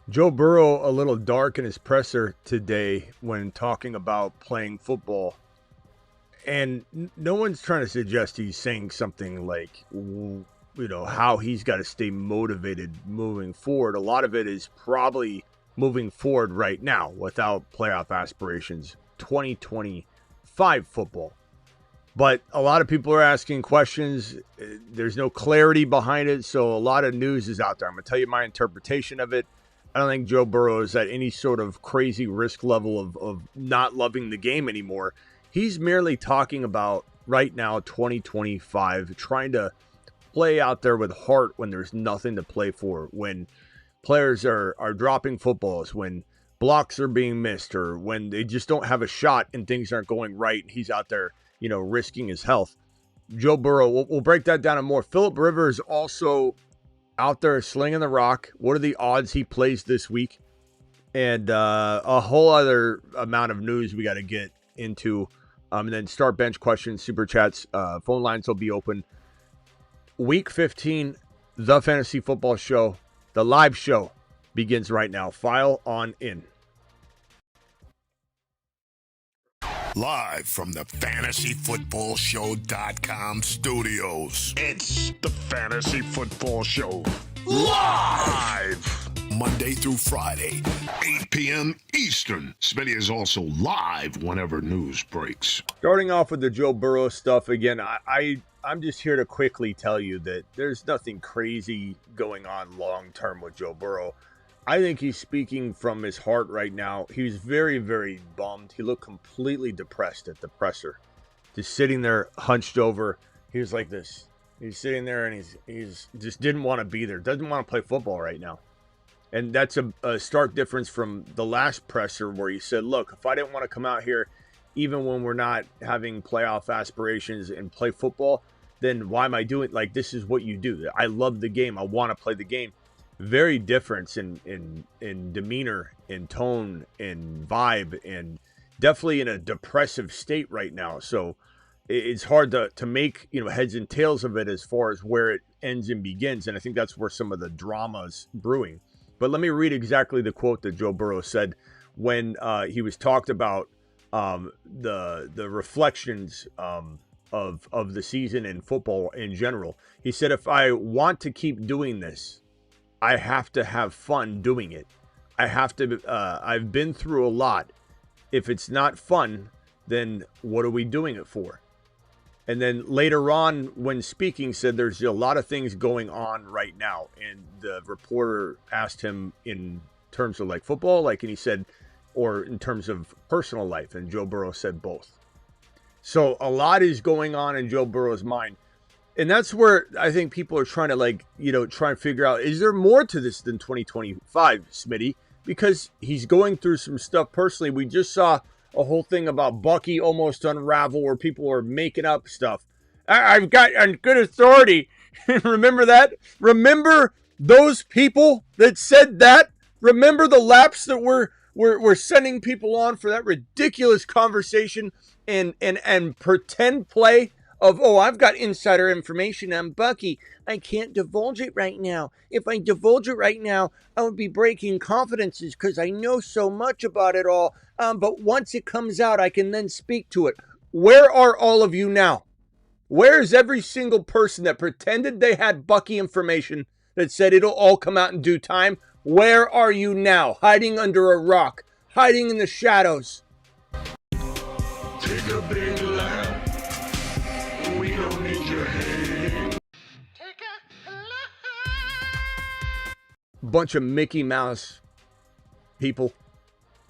Joe Burrow a little dark in his presser today when talking about playing football. And no one's trying to suggest he's saying something like, how he's got to stay motivated moving forward. A lot of it is probably moving forward right now without playoff aspirations, 2025 football. But a lot of people are asking questions. There's no clarity behind it. So a lot of news is out there. I'm going to tell you my interpretation of it. I don't think Joe Burrow is at any sort of crazy risk level of not loving the game anymore. He's merely talking about right now, 2025, trying to play out there with heart when there's nothing to play for, when players are dropping footballs, when blocks are being missed, or when they just don't have a shot and things aren't going right. He's out there, risking his health. Joe Burrow, we'll break that down and more. Phillip Rivers also out there slinging the rock. What are the odds he plays this week? And a whole other amount of news we got to get into. And then start bench questions, super chats, phone lines will be open. Week 15, the Fantasy Football Show, the live show begins right now. File on in. Live from the FantasyFootballShow.com studios. It's the Fantasy Football Show. Live! Monday through Friday, 8 p.m. Eastern. Smitty is also live whenever news breaks. Starting off with the Joe Burrow stuff again, I'm just here to quickly tell you that there's nothing crazy going on long-term with Joe Burrow. I think he's speaking from his heart right now. He was very, very bummed. He looked completely depressed at the presser. Just sitting there hunched over. He was like this. He's sitting there and he's just didn't want to be there. Doesn't want to play football right now. And that's a stark difference from the last presser where he said, look, if I didn't want to come out here, even when we're not having playoff aspirations and play football, then why am I doing it? Like, this is what you do. I love the game. I want to play the game. Very different in demeanor, in tone, in vibe, and definitely in a depressive state right now. So it's hard to make, heads and tails of it as far as where it ends and begins. And I think that's where some of the drama's brewing. But let me read exactly the quote that Joe Burrow said when he was talked about the reflections of the season and football in general. He said, if I want to keep doing this, I have to have fun doing it. I have to, I've been through a lot. If it's not fun, then what are we doing it for? And then later on, when speaking, said there's a lot of things going on right now. And the reporter asked him in terms of like football, and he said, or in terms of personal life. And Joe Burrow said both. So a lot is going on in Joe Burrow's mind. And that's where I think people are trying to try and figure out, is there more to this than 2025, Smitty? Because he's going through some stuff personally. We just saw a whole thing about Bucky almost unravel where people are making up stuff. I've got on good authority. Remember that? Remember those people that said that? Remember the laps that we're sending people on for that ridiculous conversation and pretend play of, I've got insider information on Bucky. I can't divulge it right now. If I divulge it right now, I would be breaking confidences because I know so much about it all. But once it comes out, I can then speak to it. Where are all of you now? Where is every single person that pretended they had Bucky information that said it'll all come out in due time? Where are you now? Hiding under a rock, hiding in the shadows. Take a big lap. We don't need your hand. Bunch of Mickey Mouse people.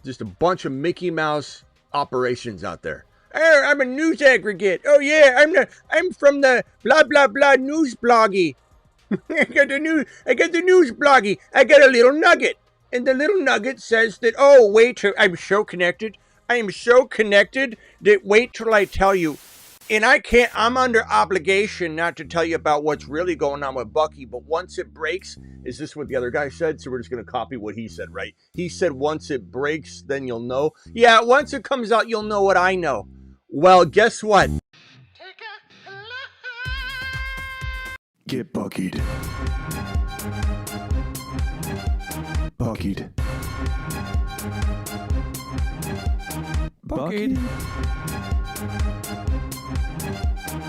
Just a bunch of Mickey Mouse operations out there. Hey, I'm a news aggregate. Oh yeah, I'm from the blah blah blah news bloggy. I got the news bloggy. I got a little nugget. And the little nugget says that, I'm so connected. I am so connected that wait till I tell you. And I'm under obligation not to tell you about what's really going on with Bucky, but once it breaks, is this what the other guy said? So we're just going to copy what he said, right? He said, once it breaks, then you'll know. Yeah, once it comes out, you'll know what I know. Well, guess what? Get buckied. Bucky. buckied. Buckied?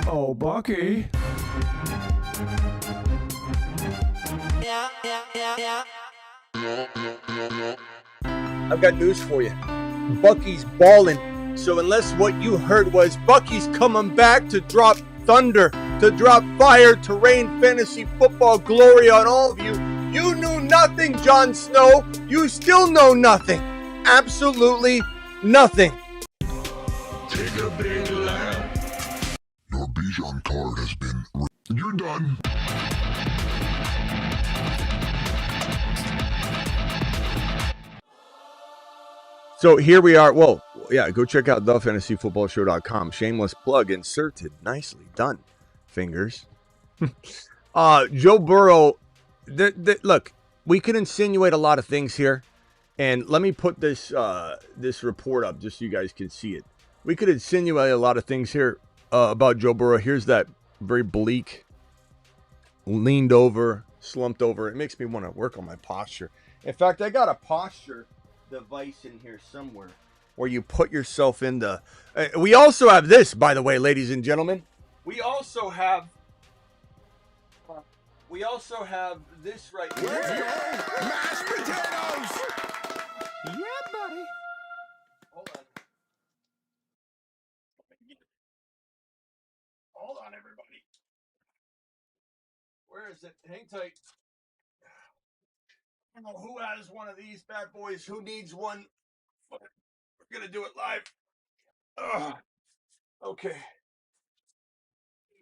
Oh, Bucky. I've got news for you. Bucky's balling. So unless what you heard was Bucky's coming back to drop thunder, to drop fire, to rain fantasy football glory on all of you, you knew nothing, Jon Snow. You still know nothing. Absolutely nothing. Take a big laugh. Your Bijan card has been... You're done. So here we are. Well, yeah, go check out thefantasyfootballshow.com. Shameless plug inserted. Nicely done. Fingers. Joe Burrow. Look, we could insinuate a lot of things here. And let me put this this report up just so you guys can see it. We could insinuate a lot of things here about Joe Burrow. Here's that very bleak, leaned over, slumped over. It makes me want to work on my posture. In fact, I got a posture device in here somewhere where you put yourself in the... we also have this, by the way, ladies and gentlemen. We also have this right here. Mashed potatoes! Yeah, buddy. Hold on. Hold on, everybody. Where is it? Hang tight. I don't know who has one of these bad boys. Who needs one? We're going to do it live. Ugh. Okay.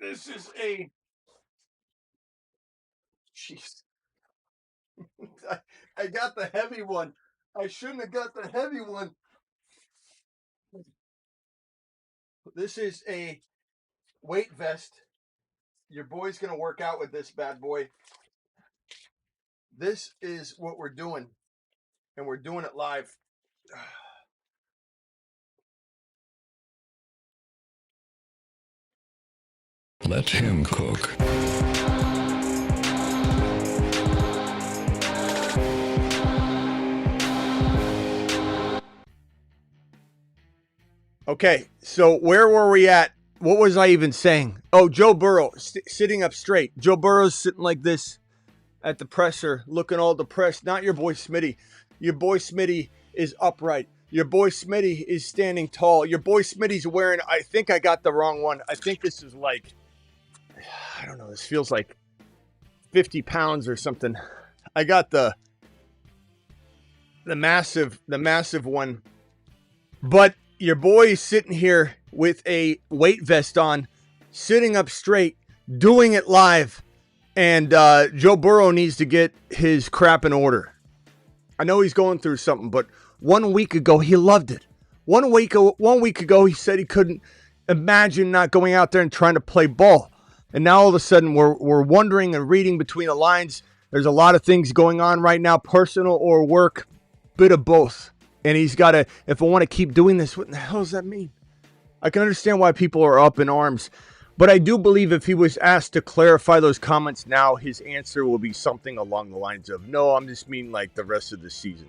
This is a... Jeez. I got the heavy one. I shouldn't have got the heavy one. This is a weight vest. Your boy's going to work out with this bad boy. This is what we're doing. And we're doing it live. Let him cook. Okay, so where were we at? What was I even saying? Oh, Joe Burrow sitting up straight. Joe Burrow's sitting like this at the presser, looking all depressed. Not your boy Smitty. Your boy Smitty is upright. Your boy Smitty is standing tall. Your boy Smitty's wearing, I think I got the wrong one. I think this is like, I don't know, this feels like 50 pounds or something. I got the massive one. But your boy is sitting here with a weight vest on, sitting up straight, doing it live. And Joe Burrow needs to get his crap in order. I know he's going through something, but 1 week ago, he loved it. 1 week ago, he said he couldn't imagine not going out there and trying to play ball. And now all of a sudden, we're wondering and reading between the lines. There's a lot of things going on right now, personal or work, bit of both. And he's got to, if I want to keep doing this, what the hell does that mean? I can understand why people are up in arms. But I do believe if he was asked to clarify those comments now, his answer will be something along the lines of, no, I'm just mean like the rest of the season.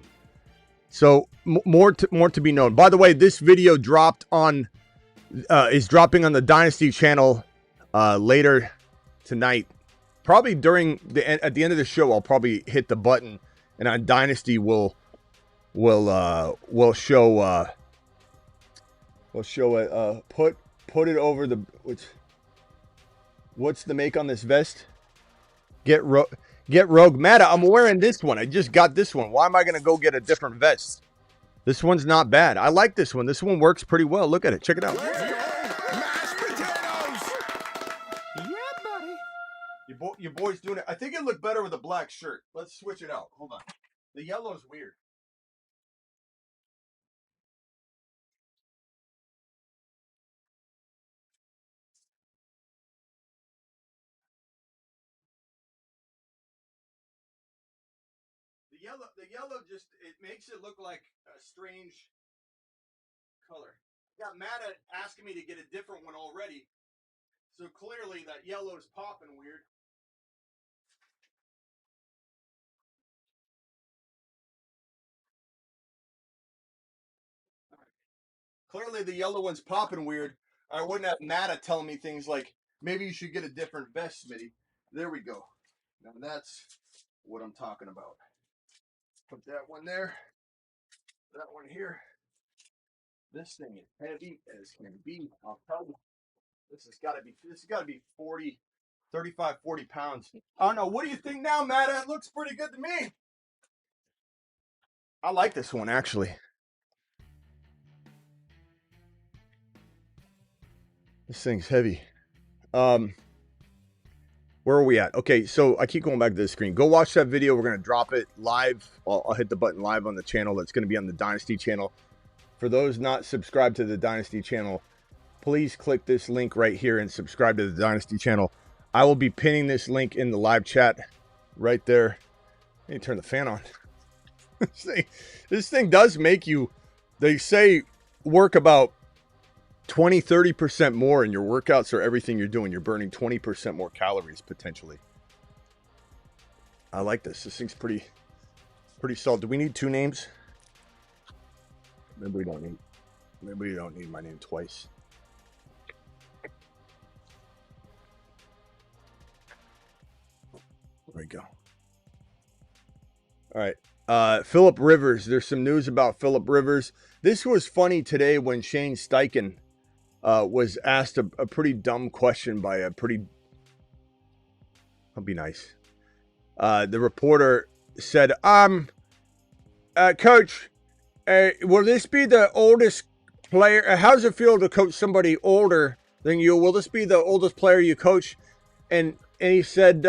So more to be known. By the way, this video is dropping on the Dynasty channel later tonight. Probably at the end of the show, I'll probably hit the button, and on Dynasty we'll show it. Put it over the. What's the make on this vest? Get Rogue Meta. I'm wearing this one. I just got this one. Why am I going to go get a different vest? This one's not bad. I like this one. This one works pretty well. Look at it. Check it out. Mashed potatoes! Yeah, buddy. Your boy's doing it. I think it looked better with a black shirt. Let's switch it out. Hold on. The yellow's weird. The yellow just, it makes it look like a strange color. Got mad at asking me to get a different one already. So clearly that yellow is popping weird. Clearly the yellow one's popping weird. I wouldn't have Matta telling me things like, maybe you should get a different vest, Smitty. There we go. Now that's what I'm talking about. Put that one there. That one here. This thing is heavy as can be. I'll tell you. This has got to be 40, 35, 40 pounds. I don't know. What do you think now, Matta? It looks pretty good to me. I like this one, actually. This thing's heavy. Where are we at? Okay, so I keep going back to the screen. Go watch that video. We're going to drop it live. I'll hit the button live on the channel. That's going to be on the Dynasty channel. For those not subscribed to the Dynasty channel, please click this link right here and subscribe to the Dynasty channel. I will be pinning this link in the live chat right there. Let me turn the fan on. This thing does make you, they say, work about 20-30% more in your workouts or everything you're doing. You're burning 20% more calories potentially. I like this. This thing's pretty solid. Do we need two names? Maybe we don't need my name twice. There we go. All right. Phillip Rivers. There's some news about Phillip Rivers. This was funny today when Shane Steichen was asked a pretty dumb question by a pretty... I'll be nice. The reporter said, Coach, will this be the oldest player? How does it feel to coach somebody older than you? Will this be the oldest player you coach? And he said,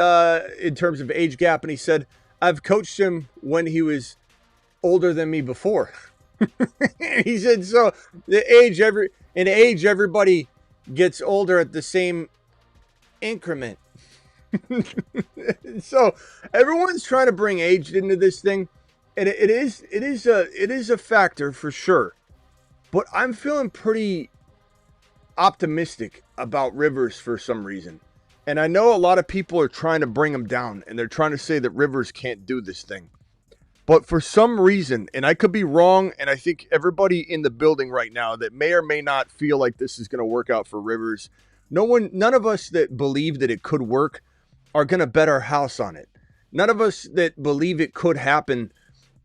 in terms of age gap, and he said, I've coached him when he was older than me before. He said, so in age, everybody gets older at the same increment. So everyone's trying to bring age into this thing, and it is a factor for sure. But I'm feeling pretty optimistic about Rivers for some reason. And I know a lot of people are trying to bring him down, and they're trying to say that Rivers can't do this thing. But for some reason, and I could be wrong, and I think everybody in the building right now that may or may not feel like this is going to work out for Rivers, none of us that believe that it could work are going to bet our house on it. None of us that believe it could happen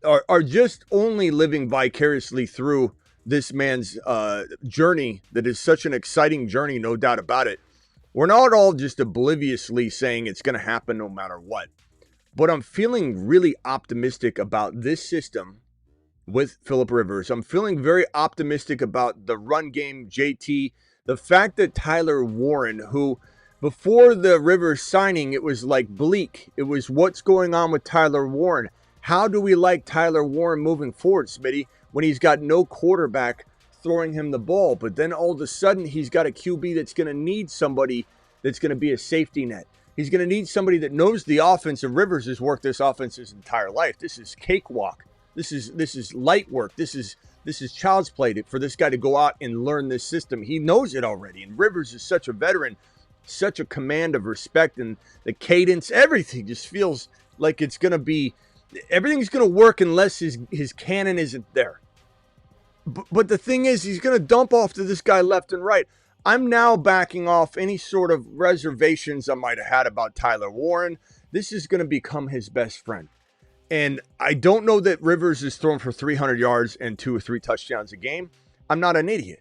are just only living vicariously through this man's journey that is such an exciting journey, no doubt about it. We're not all just obliviously saying it's going to happen no matter what. But I'm feeling really optimistic about this system with Phillip Rivers. I'm feeling very optimistic about the run game, JT. The fact that Tyler Warren, who before the Rivers signing, it was like bleak. It was what's going on with Tyler Warren. How do we like Tyler Warren moving forward, Smitty, when he's got no quarterback throwing him the ball? But then all of a sudden, he's got a QB that's going to need somebody that's going to be a safety net. He's going to need somebody that knows the offense, and Rivers has worked this offense his entire life. This is cakewalk. This is light work. This is child's play for this guy to go out and learn this system. He knows it already, and Rivers is such a veteran, such a command of respect, and the cadence, everything just feels like it's going to be, everything's going to work unless his cannon isn't there. But the thing is, he's going to dump off to this guy left and right. I'm now backing off any sort of reservations I might have had about Tyler Warren. This is going to become his best friend. And I don't know that Rivers is throwing for 300 yards and 2 or 3 touchdowns a game. I'm not an idiot.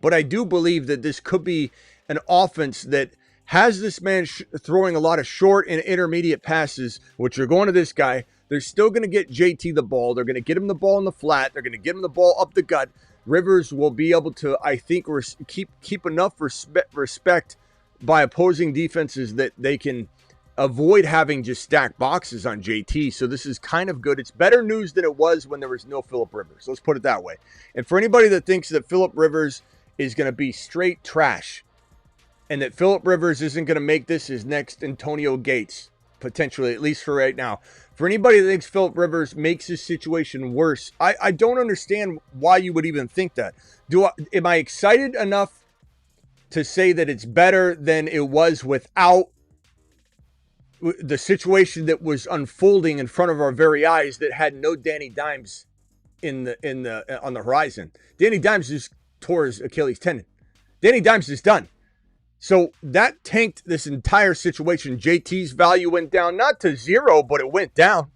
But I do believe that this could be an offense that has this man throwing a lot of short and intermediate passes, which are going to this guy. They're still going to get JT the ball. They're going to get him the ball in the flat. They're going to get him the ball up the gut. Rivers will be able to, I think, keep enough respect by opposing defenses that they can avoid having just stacked boxes on JT. So this is kind of good. It's better news than it was when there was no Phillip Rivers. Let's put it that way. And for anybody that thinks that Phillip Rivers is going to be straight trash and that Phillip Rivers isn't going to make this his next Antonio Gates, potentially, at least for right now. For anybody that thinks Phillip Rivers makes this situation worse, I don't understand why you would even think that. Am I excited enough to say that it's better than it was without the situation that was unfolding in front of our very eyes that had no Danny Dimes on the horizon? Danny Dimes just tore his Achilles tendon. Danny Dimes is done. So that tanked this entire situation. JT's value went down, not to zero, but it went down.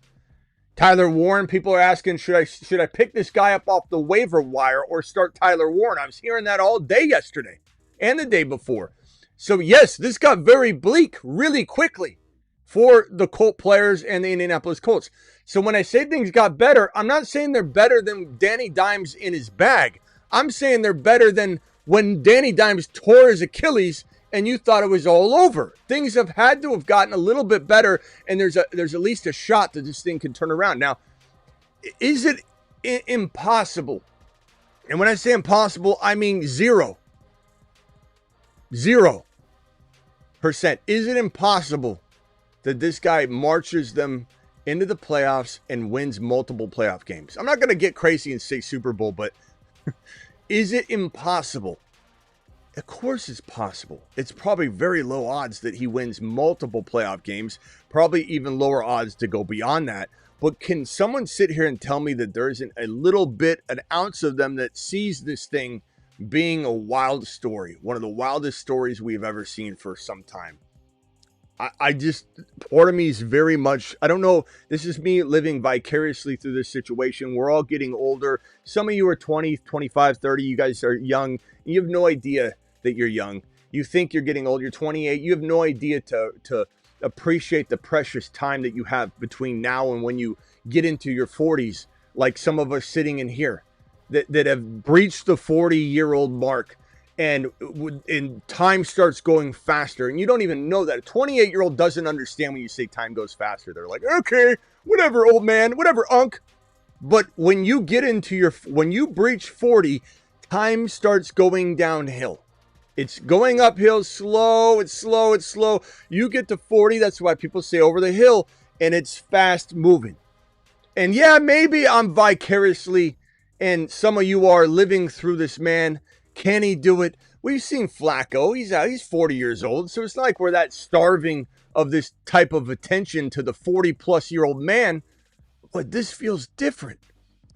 Tyler Warren, people are asking, should I pick this guy up off the waiver wire or start Tyler Warren? I was hearing that all day yesterday and the day before. So yes, this got very bleak really quickly for the Colt players and the Indianapolis Colts. So when I say things got better, I'm not saying they're better than Danny Dimes in his bag. I'm saying they're better than when Danny Dimes tore his Achilles and you thought it was all over. Things have had to have gotten a little bit better, and there's at least a shot that this thing can turn around. Now, is it impossible? And when I say impossible, I mean 0%. Is it impossible that this guy marches them into the playoffs and wins multiple playoff games? I'm not going to get crazy and say Super Bowl, but is it impossible? Of course it's possible. It's probably very low odds that he wins multiple playoff games, probably even lower odds to go beyond that. But can someone sit here and tell me that there isn't a little bit, an ounce of them that sees this thing being a wild story, one of the wildest stories we've ever seen for some time? I just, part of me is very much, I don't know, this is me living vicariously through this situation. We're all getting older. Some of you are 20, 25, 30. You guys are young. You have no idea that you're young. You think you're getting old. You're 28. You have no idea to appreciate the precious time that you have between now and when you get into your 40s, like some of us sitting in here that have breached the 40-year-old mark. And time starts going faster, and you don't even know that. A 28-year-old doesn't understand when you say time goes faster. They're like, okay, whatever, old man, whatever, unk. But when you get into when you breach 40, time starts going downhill. It's going uphill, slow, it's slow, it's slow. You get to 40, that's why people say over the hill, and it's fast moving. And yeah, maybe I'm vicariously, and some of you are living through this man. Can he do it? We've seen Flacco. He's 40 years old. So it's not like we're that starving of this type of attention to the 40-plus-year-old man. But this feels different.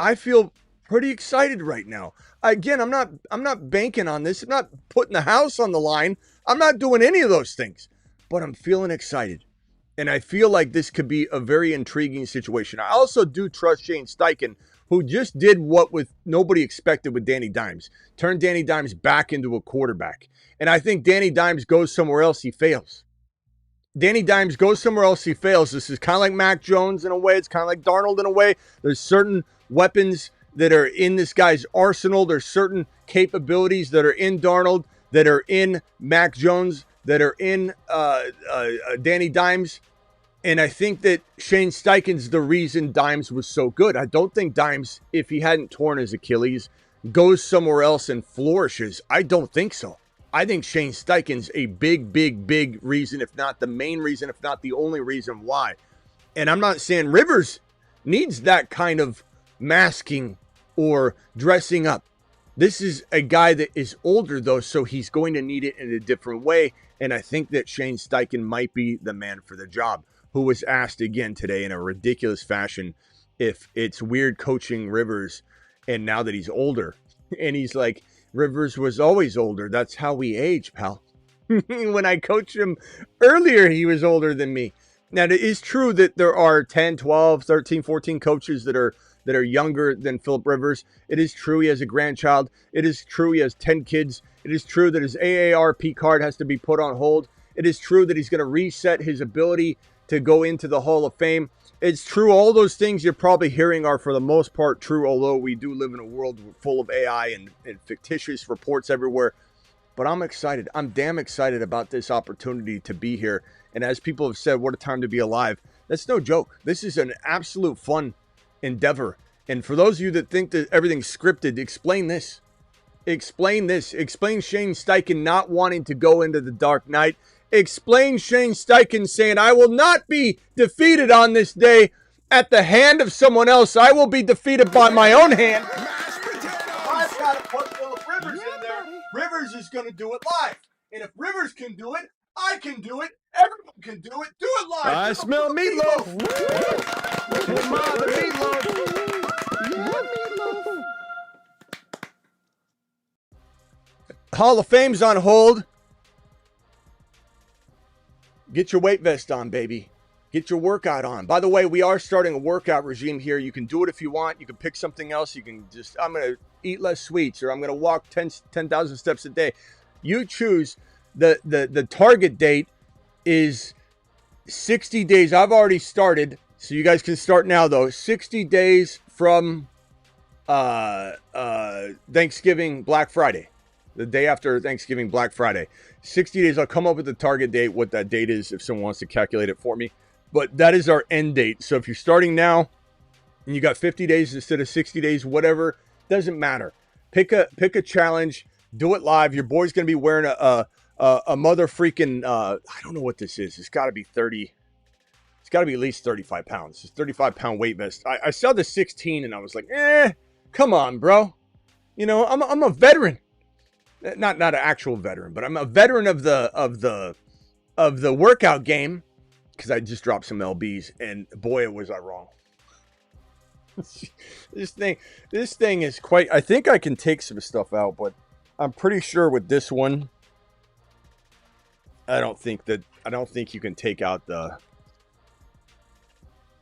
I feel pretty excited right now. Again, I'm not banking on this. I'm not putting the house on the line. I'm not doing any of those things. But I'm feeling excited. And I feel like this could be a very intriguing situation. I also do trust Shane Steichen, who just did what nobody expected with Danny Dimes. Turned Danny Dimes back into a quarterback. And I think Danny Dimes goes somewhere else, he fails. Danny Dimes goes somewhere else, he fails. This is kind of like Mac Jones in a way. It's kind of like Darnold in a way. There's certain weapons that are in this guy's arsenal. There's certain capabilities that are in Darnold, that are in Mac Jones, that are in Danny Dimes. And I think that Shane Steichen's the reason Dimes was so good. I don't think Dimes, if he hadn't torn his Achilles, goes somewhere else and flourishes. I don't think so. I think Shane Steichen's a big, big, big reason, if not the main reason, if not the only reason why. And I'm not saying Rivers needs that kind of masking or dressing up. This is a guy that is older, though, so he's going to need it in a different way. And I think that Shane Steichen might be the man for the job, who was asked again today in a ridiculous fashion if it's weird coaching Rivers and now that he's older. And he's like, Rivers was always older. That's how we age, pal. When I coached him earlier, he was older than me. Now, it is true that there are 10, 12, 13, 14 coaches that are younger than Phillip Rivers. It is true he has a grandchild. It is true he has 10 kids. It is true that his AARP card has to be put on hold. It is true that he's going to reset his ability to go into the Hall of Fame. It's true. All those things you're probably hearing are for the most part true, although we do live in a world full of AI and fictitious reports everywhere. But I'm excited. I'm damn excited about this opportunity to be here. And as people have said, what a time to be alive. That's no joke. This is an absolute fun endeavor. And for those of you that think that everything's scripted, explain this. Explain this. Explain Shane Steichen not wanting to go into the dark night. Explain Shane Steichen saying, I will not be defeated on this day at the hand of someone else. I will be defeated by my own hand. I've got to put Phillip Rivers in there. Rivers is going to do it live. And if Rivers can do it, I can do it. Everyone can do it. Do it live. I smell meatloaf. Meatloaf. Hall of Fame's on hold. Get your weight vest on, baby. Get your workout on. By the way, we are starting a workout regime here. You can do it if you want. You can pick something else. You can just, I'm going to eat less sweets, or I'm going to walk 10,000 steps a day. You choose. The target date is 60 days. I've already started, so you guys can start now, though. 60 days from Thanksgiving, Black Friday. The day after Thanksgiving, Black Friday. 60 days. I'll come up with the target date, what that date is, if someone wants to calculate it for me. But that is our end date. So if you're starting now and you got 50 days instead of 60 days, whatever, doesn't matter. Pick a challenge. Do it live. Your boy's going to be wearing a mother freaking, I don't know what this is. It's got to be 30. It's got to be at least 35 pounds. It's 35-pound weight vest. I saw the 16 and I was like, come on, bro. You know, I'm a veteran. Not an actual veteran, but I'm a veteran of the workout game, because I just dropped some LBs, and boy, was I wrong. This thing is quite. I think I can take some stuff out, but I'm pretty sure with this one, I don't think you can take out the.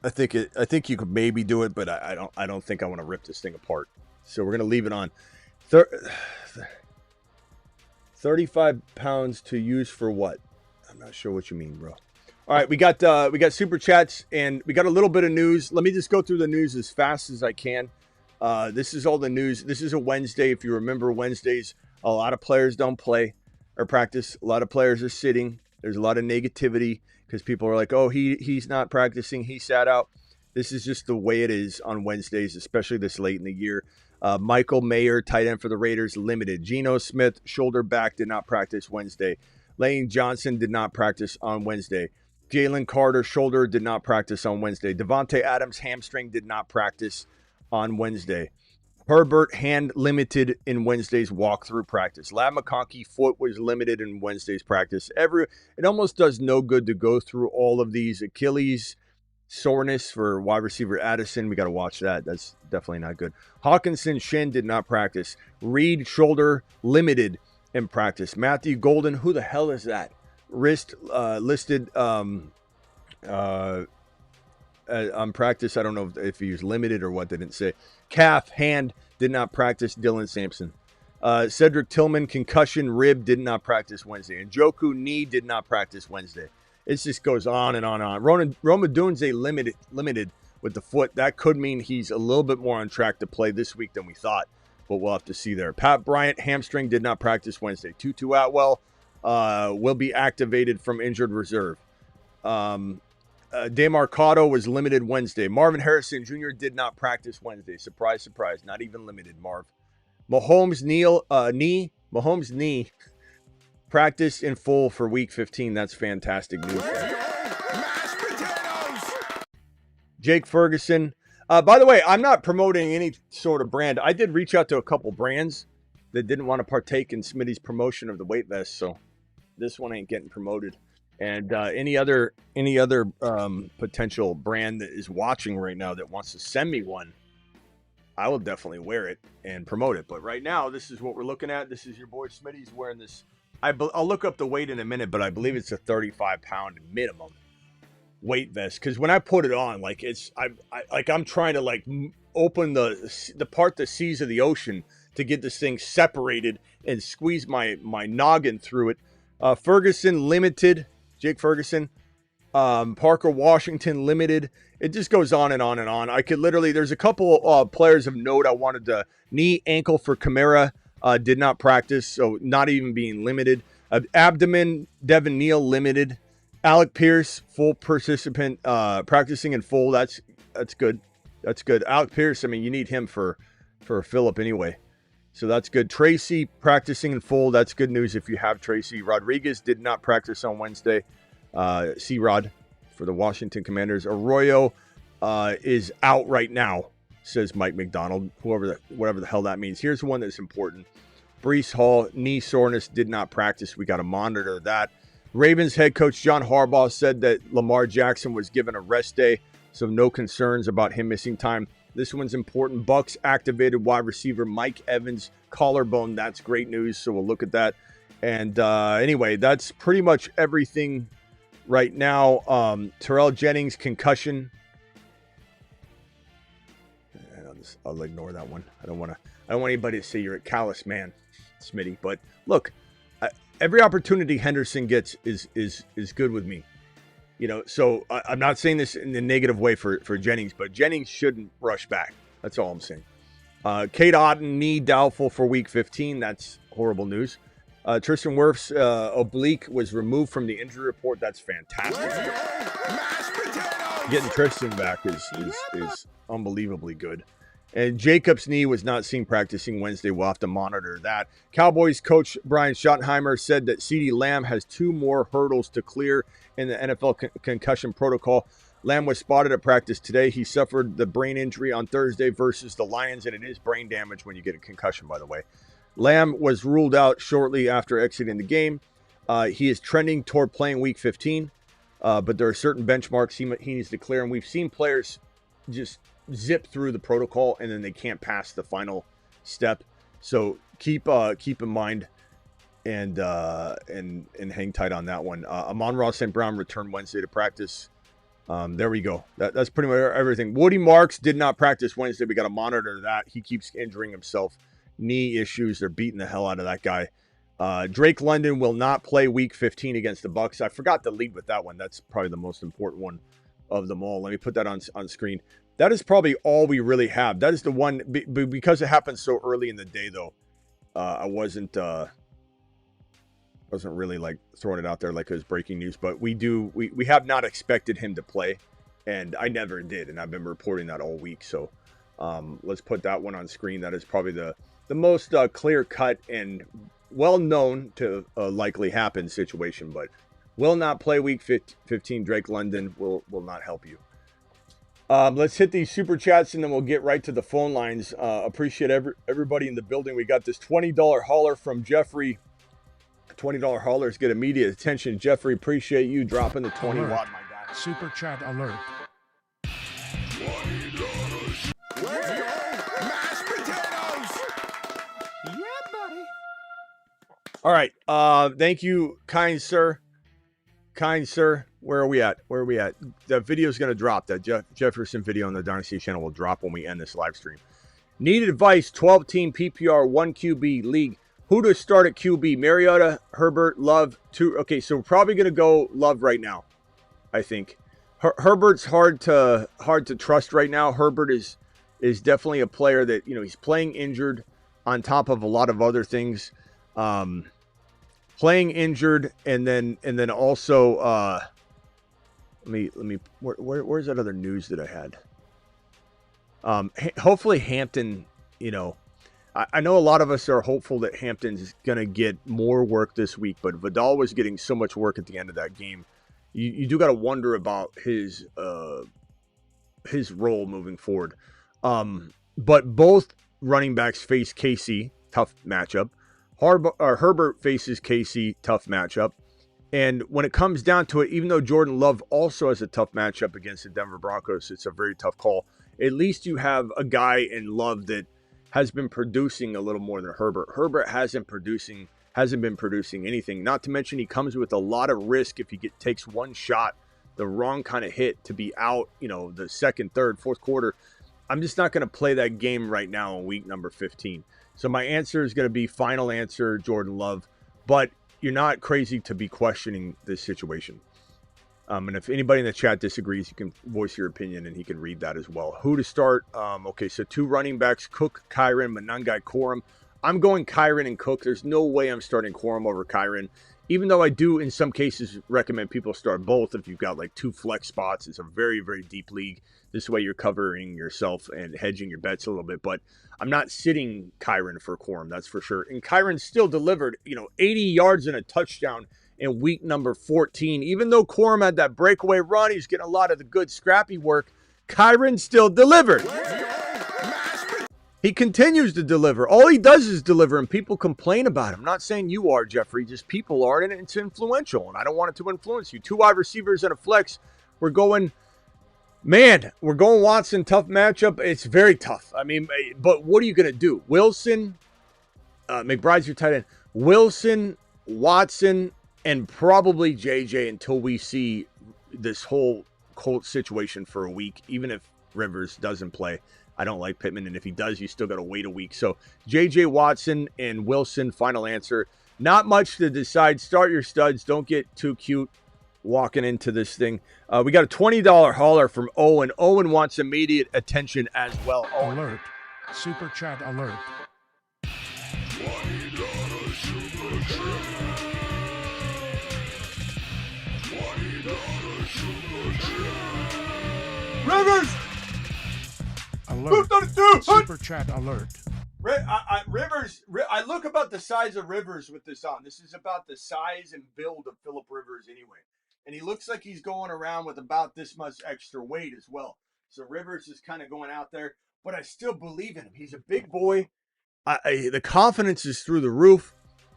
I think you could maybe do it, but I don't think I want to rip this thing apart. So we're gonna leave it on. 35 pounds to use for what? I'm not sure what you mean, bro. All right, we got super chats, and we got a little bit of news. Let me just go through the news as fast as I can. This is all the news. This is a Wednesday. If you remember, Wednesdays, a lot of players don't play or practice. A lot of players are sitting. There's a lot of negativity because people are like, oh, he's not practicing. He sat out. This is just the way it is on Wednesdays, especially this late in the year. Michael Mayer, tight end for the Raiders, limited. Geno Smith, shoulder back, did not practice Wednesday. Lane Johnson did not practice on Wednesday. Jalen Carter, shoulder, did not practice on Wednesday. Devontae Adams, hamstring, did not practice on Wednesday. Herbert, hand limited in Wednesday's walkthrough practice. Ladd McConkey, foot was limited in Wednesday's practice. It almost does no good to go through all of these. Achilles, soreness for wide receiver Addison. We got to watch that. That's definitely not good. Hawkinson, shin, did not practice. Reed, shoulder, limited in practice. Matthew Golden, who the hell is that? Wrist listed on practice. I don't know if he was limited or what. They didn't say. Calf, hand, did not practice. Dylan Sampson. Cedric Tillman, concussion, rib, did not practice Wednesday. And Njoku, knee, did not practice Wednesday. It just goes on and on and on. Roma Dunze limited with the foot. That could mean he's a little bit more on track to play this week than we thought, but we'll have to see there. Pat Bryant, hamstring, did not practice Wednesday. Tutu Atwell will be activated from injured reserve. DeMarcado was limited Wednesday. Marvin Harrison Jr. did not practice Wednesday. Surprise, surprise. Not even limited, Marv. Mahomes' knee practiced in full for week 15. That's fantastic news. Jake Ferguson. By the way, I'm not promoting any sort of brand. I did reach out to a couple brands that didn't want to partake in Smitty's promotion of the weight vest, so this one ain't getting promoted. And any other potential brand that is watching right now that wants to send me one, I will definitely wear it and promote it. But right now, this is what we're looking at. This is your boy Smitty's wearing this. I'll look up the weight in a minute, but I believe it's a 35-pound minimum weight vest. Because when I put it on, like I'm trying to like open the part that seas of the ocean to get this thing separated and squeeze my noggin through it. Ferguson limited. Jake Ferguson. Parker Washington limited. It just goes on and on and on. I could literally, there's a couple players of note I wanted to. Knee, ankle for Kamara did not practice, so not even being limited. Abdomen, Devin Neal limited. Alec Pierce, full participant, practicing in full. That's good. That's good. Alec Pierce, I mean, you need him for Phillip anyway. So that's good. Tracy practicing in full. That's good news if you have Tracy. Rodriguez did not practice on Wednesday. C-Rod for the Washington Commanders. Arroyo is out right now, says Mike McDonald, whatever the hell that means. Here's one that's important. Breece Hall, knee soreness, did not practice. We got to monitor that. Ravens head coach John Harbaugh said that Lamar Jackson was given a rest day, so no concerns about him missing time. This one's important. Bucks activated wide receiver Mike Evans collarbone. That's great news, so we'll look at that. And anyway, that's pretty much everything right now. Terrell Jennings concussion. I'll ignore that one. I don't want anybody to say you're a callous man, Smitty. But look, every opportunity Henderson gets is good with me. You know, so I'm not saying this in a negative way for Jennings, but Jennings shouldn't rush back. That's all I'm saying. Kate Otten, knee doubtful for week 15. That's horrible news. Tristan Wirfs oblique was removed from the injury report. That's fantastic. Getting Tristan back is unbelievably good. And Jacobs' knee was not seen practicing Wednesday. We'll have to monitor that. Cowboys coach Brian Schottenheimer said that CeeDee Lamb has 2 more hurdles to clear in the NFL concussion protocol. Lamb was spotted at practice today. He suffered the brain injury on Thursday versus the Lions, and it is brain damage when you get a concussion, by the way. Lamb was ruled out shortly after exiting the game. He is trending toward playing week 15, but there are certain benchmarks he needs to clear, and we've seen players just zip through the protocol and then they can't pass the final step. So keep in mind and hang tight on that one. Amon-Ra St. Brown returned Wednesday to practice. There we go. That's pretty much everything. Woody Marks did not practice Wednesday. We got to monitor that. He keeps injuring himself. Knee issues. They're beating the hell out of that guy. Drake London will not play week 15 against the Bucks. I forgot to lead with that one. That's probably the most important one of them all. Let me put that on screen. That is probably all we really have. That is the one, because it happened so early in the day, though. I wasn't really like throwing it out there like it was breaking news, but we have not expected him to play, and I never did, and I've been reporting that all week. So let's put that one on screen. That is probably the most clear cut and well known to likely happen situation, but will not play week 15. Drake London will not help you. Let's hit these super chats and then we'll get right to the phone lines. Appreciate everybody in the building. We got this $20 hauler from Jeffrey. $20 haulers get immediate attention. Jeffrey, appreciate you dropping the 20 watt, my guy. Super chat alert. $20. Let's go. Mashed potatoes. Yeah, buddy. All right. Thank you, kind sir. Kind sir. Where are we at? The video is going to drop. That Jefferson video on the Dynasty channel will drop when we end this live stream. Need advice, 12-team PPR, 1 QB league. Who to start at QB? Mariota, Herbert, Love. Okay, so we're probably going to go Love right now, I think. Herbert's hard to trust right now. Herbert is definitely a player that, you know, he's playing injured on top of a lot of other things. Playing injured and then also let me where's that other news that I had? Hopefully Hampton, you know, I know a lot of us are hopeful that Hampton's going to get more work this week, but Vidal was getting so much work at the end of that game. You do got to wonder about his role moving forward. But both running backs face KC, tough matchup. Herbert faces KC, tough matchup. And when it comes down to it, even though Jordan Love also has a tough matchup against the Denver Broncos, it's a very tough call. At least you have a guy in Love that has been producing a little more than Herbert. Herbert hasn't been producing anything. Not to mention he comes with a lot of risk if he takes one shot, the wrong kind of hit to be out, you know, the second, third, fourth quarter. I'm just not going to play that game right now in week number 15. So my answer is going to be final answer, Jordan Love. But you're not crazy to be questioning this situation. And if anybody in the chat disagrees, you can voice your opinion and he can read that as well. Who to start? Okay, so 2 running backs, Cook, Kyren, Monangai, Corum. I'm going Kyren and Cook. There's no way I'm starting Corum over Kyren. Even though I do, in some cases, recommend people start both if you've got like 2 flex spots. It's a very, very deep league. This way you're covering yourself and hedging your bets a little bit. But I'm not sitting Kyren for Corum, that's for sure. And Kyren still delivered, 80 yards and a touchdown in week number 14. Even though Corum had that breakaway run, he's getting a lot of the good scrappy work. Kyren still delivered. He continues to deliver. All he does is deliver, and people complain about him. I'm not saying you are, Jeffrey. Just people are, and it's influential, and I don't want it to influence you. 2 wide receivers and a flex. We're going Man, we're going Watson. Tough matchup. It's very tough. I mean, but what are you going to do? Wilson, McBride's your tight end. Wilson, Watson, and probably JJ until we see this whole Colts situation for a week. Even if Rivers doesn't play, I don't like Pittman. And if he does, you still got to wait a week. So JJ, Watson, and Wilson, final answer. Not much to decide. Start your studs. Don't get too cute walking into this thing. We got a $20 hauler from Owen. Owen wants immediate attention as well. Owen. Alert. Super chat alert. Rivers! Alert. Super chat alert. Rivers, I look about the size of Rivers with this on. This is about the size and build of Phillip Rivers anyway. And he looks like he's going around with about this much extra weight as well. So Rivers is kind of going out there, but I still believe in him. He's a big boy. The confidence is through the roof.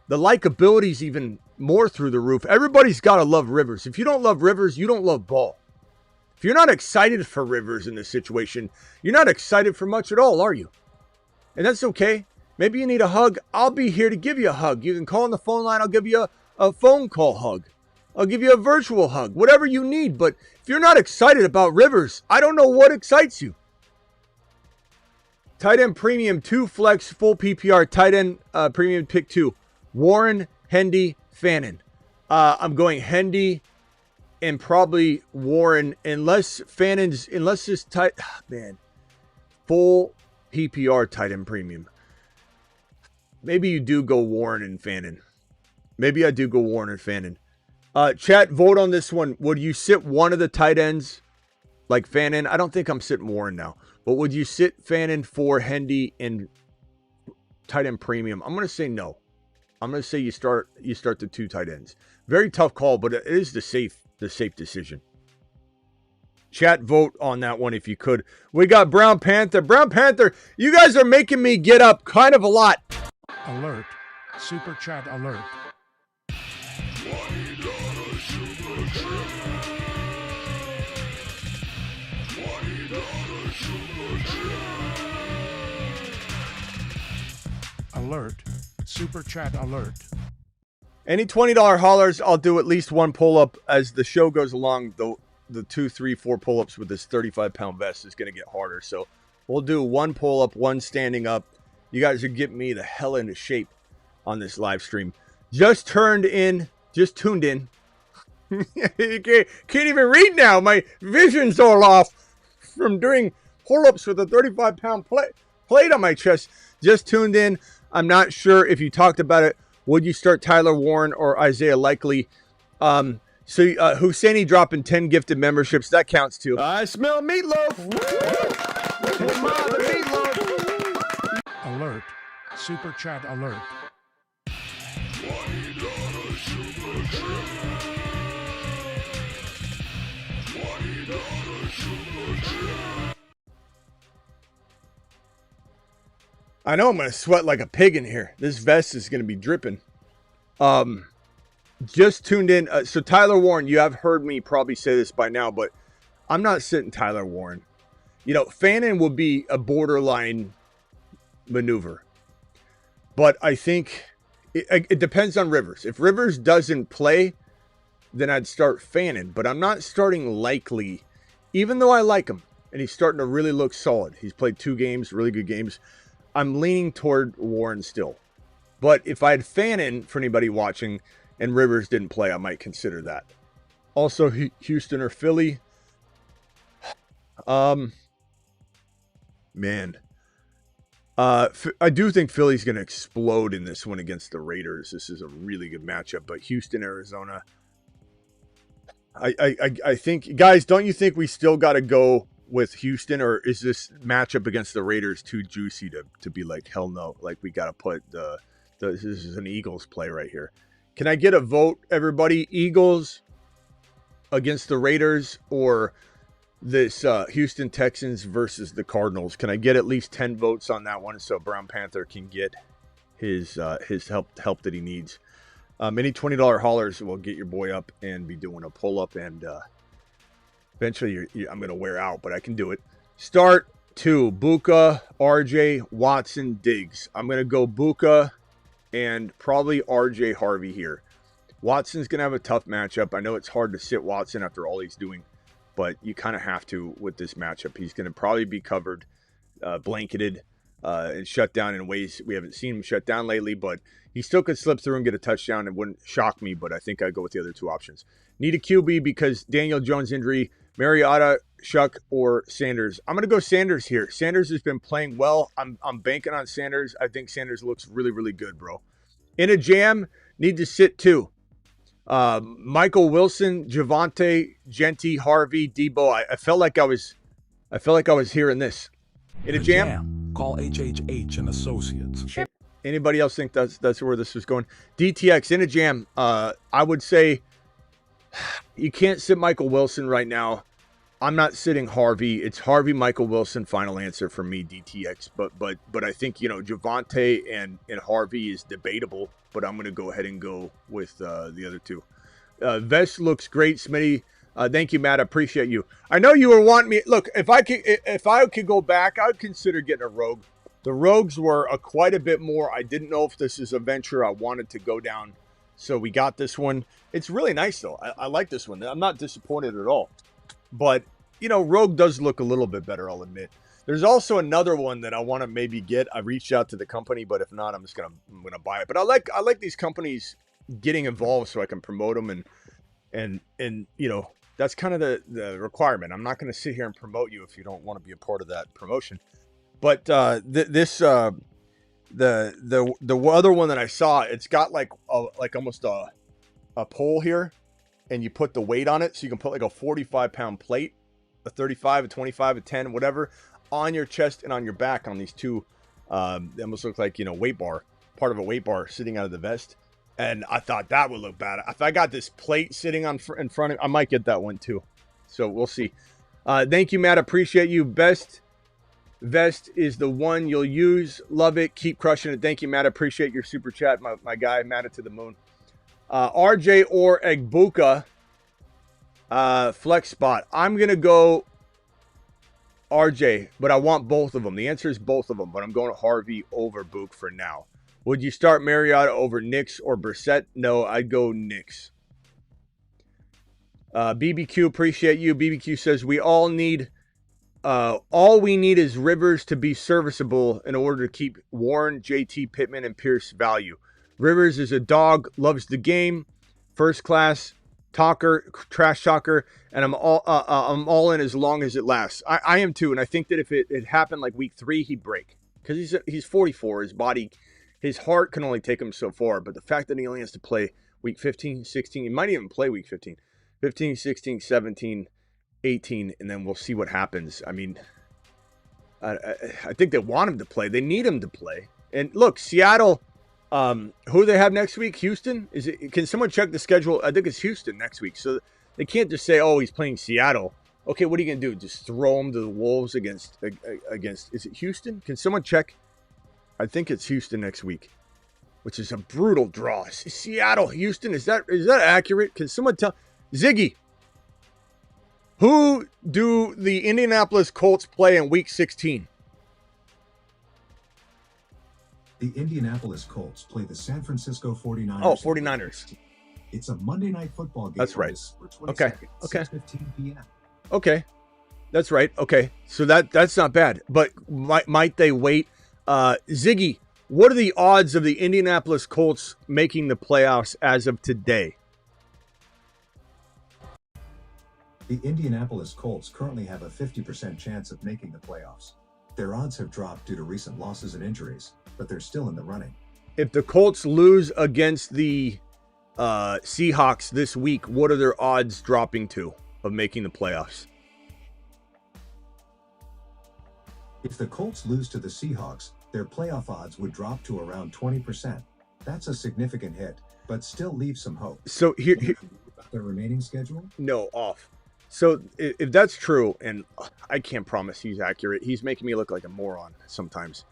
The likability is even more through the roof. Everybody's got to love Rivers. If you don't love Rivers, you don't love ball. If you're not excited for Rivers in this situation, you're not excited for much at all, are you? And that's okay. Maybe you need a hug. I'll be here to give you a hug. You can call on the phone line. I'll give you a phone call hug. I'll give you a virtual hug. Whatever you need. But if you're not excited about Rivers, I don't know what excites you. Tight end premium 2 flex full PPR. Tight end premium pick 2. Warren, Hendy, Fannin. I'm going Hendy and probably Warren unless this tight man full PPR tight end premium. Maybe you do go Warren and Fannin. Maybe I do go Warren and Fannin. Chat, vote on this one. Would you sit one of the tight ends like Fannin? I don't think I'm sitting Warren now. But would you sit Fannin for Hendy and tight end premium? I'm going to say no. I'm going to say you start the 2 tight ends. Very tough call, but it is the safe decision. Chat, vote on that one if you could. We got Brown Panther. Brown Panther, you guys are making me get up kind of a lot. Alert. Super chat alert. Alert. Super chat alert. Any $20 haulers, I'll do at least one pull-up as the show goes along. The 2, 3, 4 pull-ups with this 35-pound vest is going to get harder. So we'll do one pull-up, one standing up. You guys are getting me the hell into shape on this live stream. Just tuned in. You can't even read now. My vision's all off from doing pull-ups with a 35-pound plate on my chest. Just tuned in. I'm not sure if you talked about it. Would you start Tyler Warren or Isaiah Likely? Husseini dropping 10 gifted memberships. That counts too. I smell meatloaf. Alert. Super chat alert. I know I'm going to sweat like a pig in here. This vest is going to be dripping. Just tuned in. So Tyler Warren, you have heard me probably say this by now, but I'm not sitting Tyler Warren. Fannin will be a borderline maneuver. But I think it depends on Rivers. If Rivers doesn't play, then I'd start Fannin. But I'm not starting Likely, even though I like him. And he's starting to really look solid. He's played 2 games, really good games. I'm leaning toward Warren still. But if I had Fannin, for anybody watching, and Rivers didn't play, I might consider that. Also, Houston or Philly. Man. I do think Philly's going to explode in this one against the Raiders. This is a really good matchup. But Houston, Arizona. I think, guys, don't you think we still got to go with Houston, or is this matchup against the Raiders too juicy to be like, hell no, like we got to put this is an Eagles play right here. Can I get a vote, everybody? Eagles against the Raiders or this Houston Texans versus the Cardinals? Can I get at least 10 votes on that one so Brown Panther can get his help that he needs? Any $20 haulers will get your boy up and be doing a pull-up and Eventually, I'm going to wear out, but I can do it. Start 2, Buka, RJ, Watson, Diggs. I'm going to go Buka and probably RJ Harvey here. Watson's going to have a tough matchup. I know it's hard to sit Watson after all he's doing, but you kind of have to with this matchup. He's going to probably be covered, blanketed, and shut down in ways we haven't seen him shut down lately, but he still could slip through and get a touchdown. It wouldn't shock me, but I think I'd go with the other 2 options. Need a QB because Daniel Jones injury, Mariota, Shuck, or Sanders. I'm going to go Sanders here. Sanders has been playing well. I'm banking on Sanders. I think Sanders looks really, really good, bro. In a jam, need to sit 2. Michael Wilson, Javonte, Genty, Harvey, Debo. I felt like I was hearing this. In a jam? Call HHH and Associates. Anybody else think that's where this was going? DTX in a jam. I would say you can't sit Michael Wilson right now. I'm not sitting Harvey. It's Harvey, Michael Wilson. Final answer for me, DTX. But I think Javonte and Harvey is debatable. But I'm going to go ahead and go with the other 2. Vest looks great, Smitty. Thank you, Matt. I appreciate you. I know you were wanting me. Look, if I could go back, I would consider getting a Rogue. The Rogues were quite a bit more. I didn't know if this is a venture I wanted to go down, so we got this one. It's really nice though. I like this one. I'm not disappointed at all. But Rogue does look a little bit better, I'll admit. There's also another one that I want to maybe get. I reached out to the company, but if not, I'm gonna buy it. But I like these companies getting involved so I can promote them and that's kind of the requirement. I'm not going to sit here and promote you if you don't want to be a part of that promotion. But the other one that I saw, it's got like almost a pole here, and you put the weight on it, so you can put like a 45-pound plate, a 35, a 25, a 10, whatever, on your chest and on your back on these 2. They almost look like weight bar, part of a weight bar sitting out of the vest. And I thought that would look bad. If I got this plate sitting in front of, I might get that one too. So we'll see. Thank you, Matt. Appreciate you. Best vest is the one you'll use. Love it. Keep crushing it. Thank you, Matt. Appreciate your super chat, my guy, Matt to the moon. RJ or Egbuka, flex spot. I'm going to go RJ, but I want both of them. The answer is both of them, but I'm going to Harvey over Book for now. Would you start Mariota over Knicks or Brissett? No, I'd go Knicks. BBQ, appreciate you. BBQ says all we need is Rivers to be serviceable in order to keep Warren, JT, Pittman, and Pierce value. Rivers is a dog, loves the game, first class talker, trash talker, and I'm all in as long as it lasts. I am too, and I think that if it happened like week 3, he'd break because he's 44. His body. His heart can only take him so far, but the fact that he only has to play week 15, 16, he might even play week 15, 16, 17, 18, and then we'll see what happens. I mean, I think they want him to play. They need him to play. And look, Seattle, who do they have next week? Houston? Can someone check the schedule? I think it's Houston next week. So they can't just say, oh, he's playing Seattle. Okay, what are you going to do? Just throw him to the Wolves against, is it Houston? Can someone check? I think it's Houston next week, which is a brutal draw. Seattle, Houston, is that accurate? Can someone tell? Ziggy, who do the Indianapolis Colts play in week 16? The Indianapolis Colts play the San Francisco 49ers. Oh, 49ers. It's a Monday night football game. That's right. Okay. 6:15 p.m. Okay. That's right. Okay. So that's not bad. But might they wait? Ziggy, what are the odds of the Indianapolis Colts making the playoffs as of today? The Indianapolis Colts currently have a 50% chance of making the playoffs. Their odds have dropped due to recent losses and injuries, but they're still in the running. If the Colts lose against the Seahawks this week, what are their odds dropping to of making the playoffs? If the Colts lose to the Seahawks, their playoff odds would drop to around 20%. That's a significant hit, but still leaves some hope. So here the remaining schedule? No, off. So if that's true, and I can't promise he's accurate, he's making me look like a moron sometimes.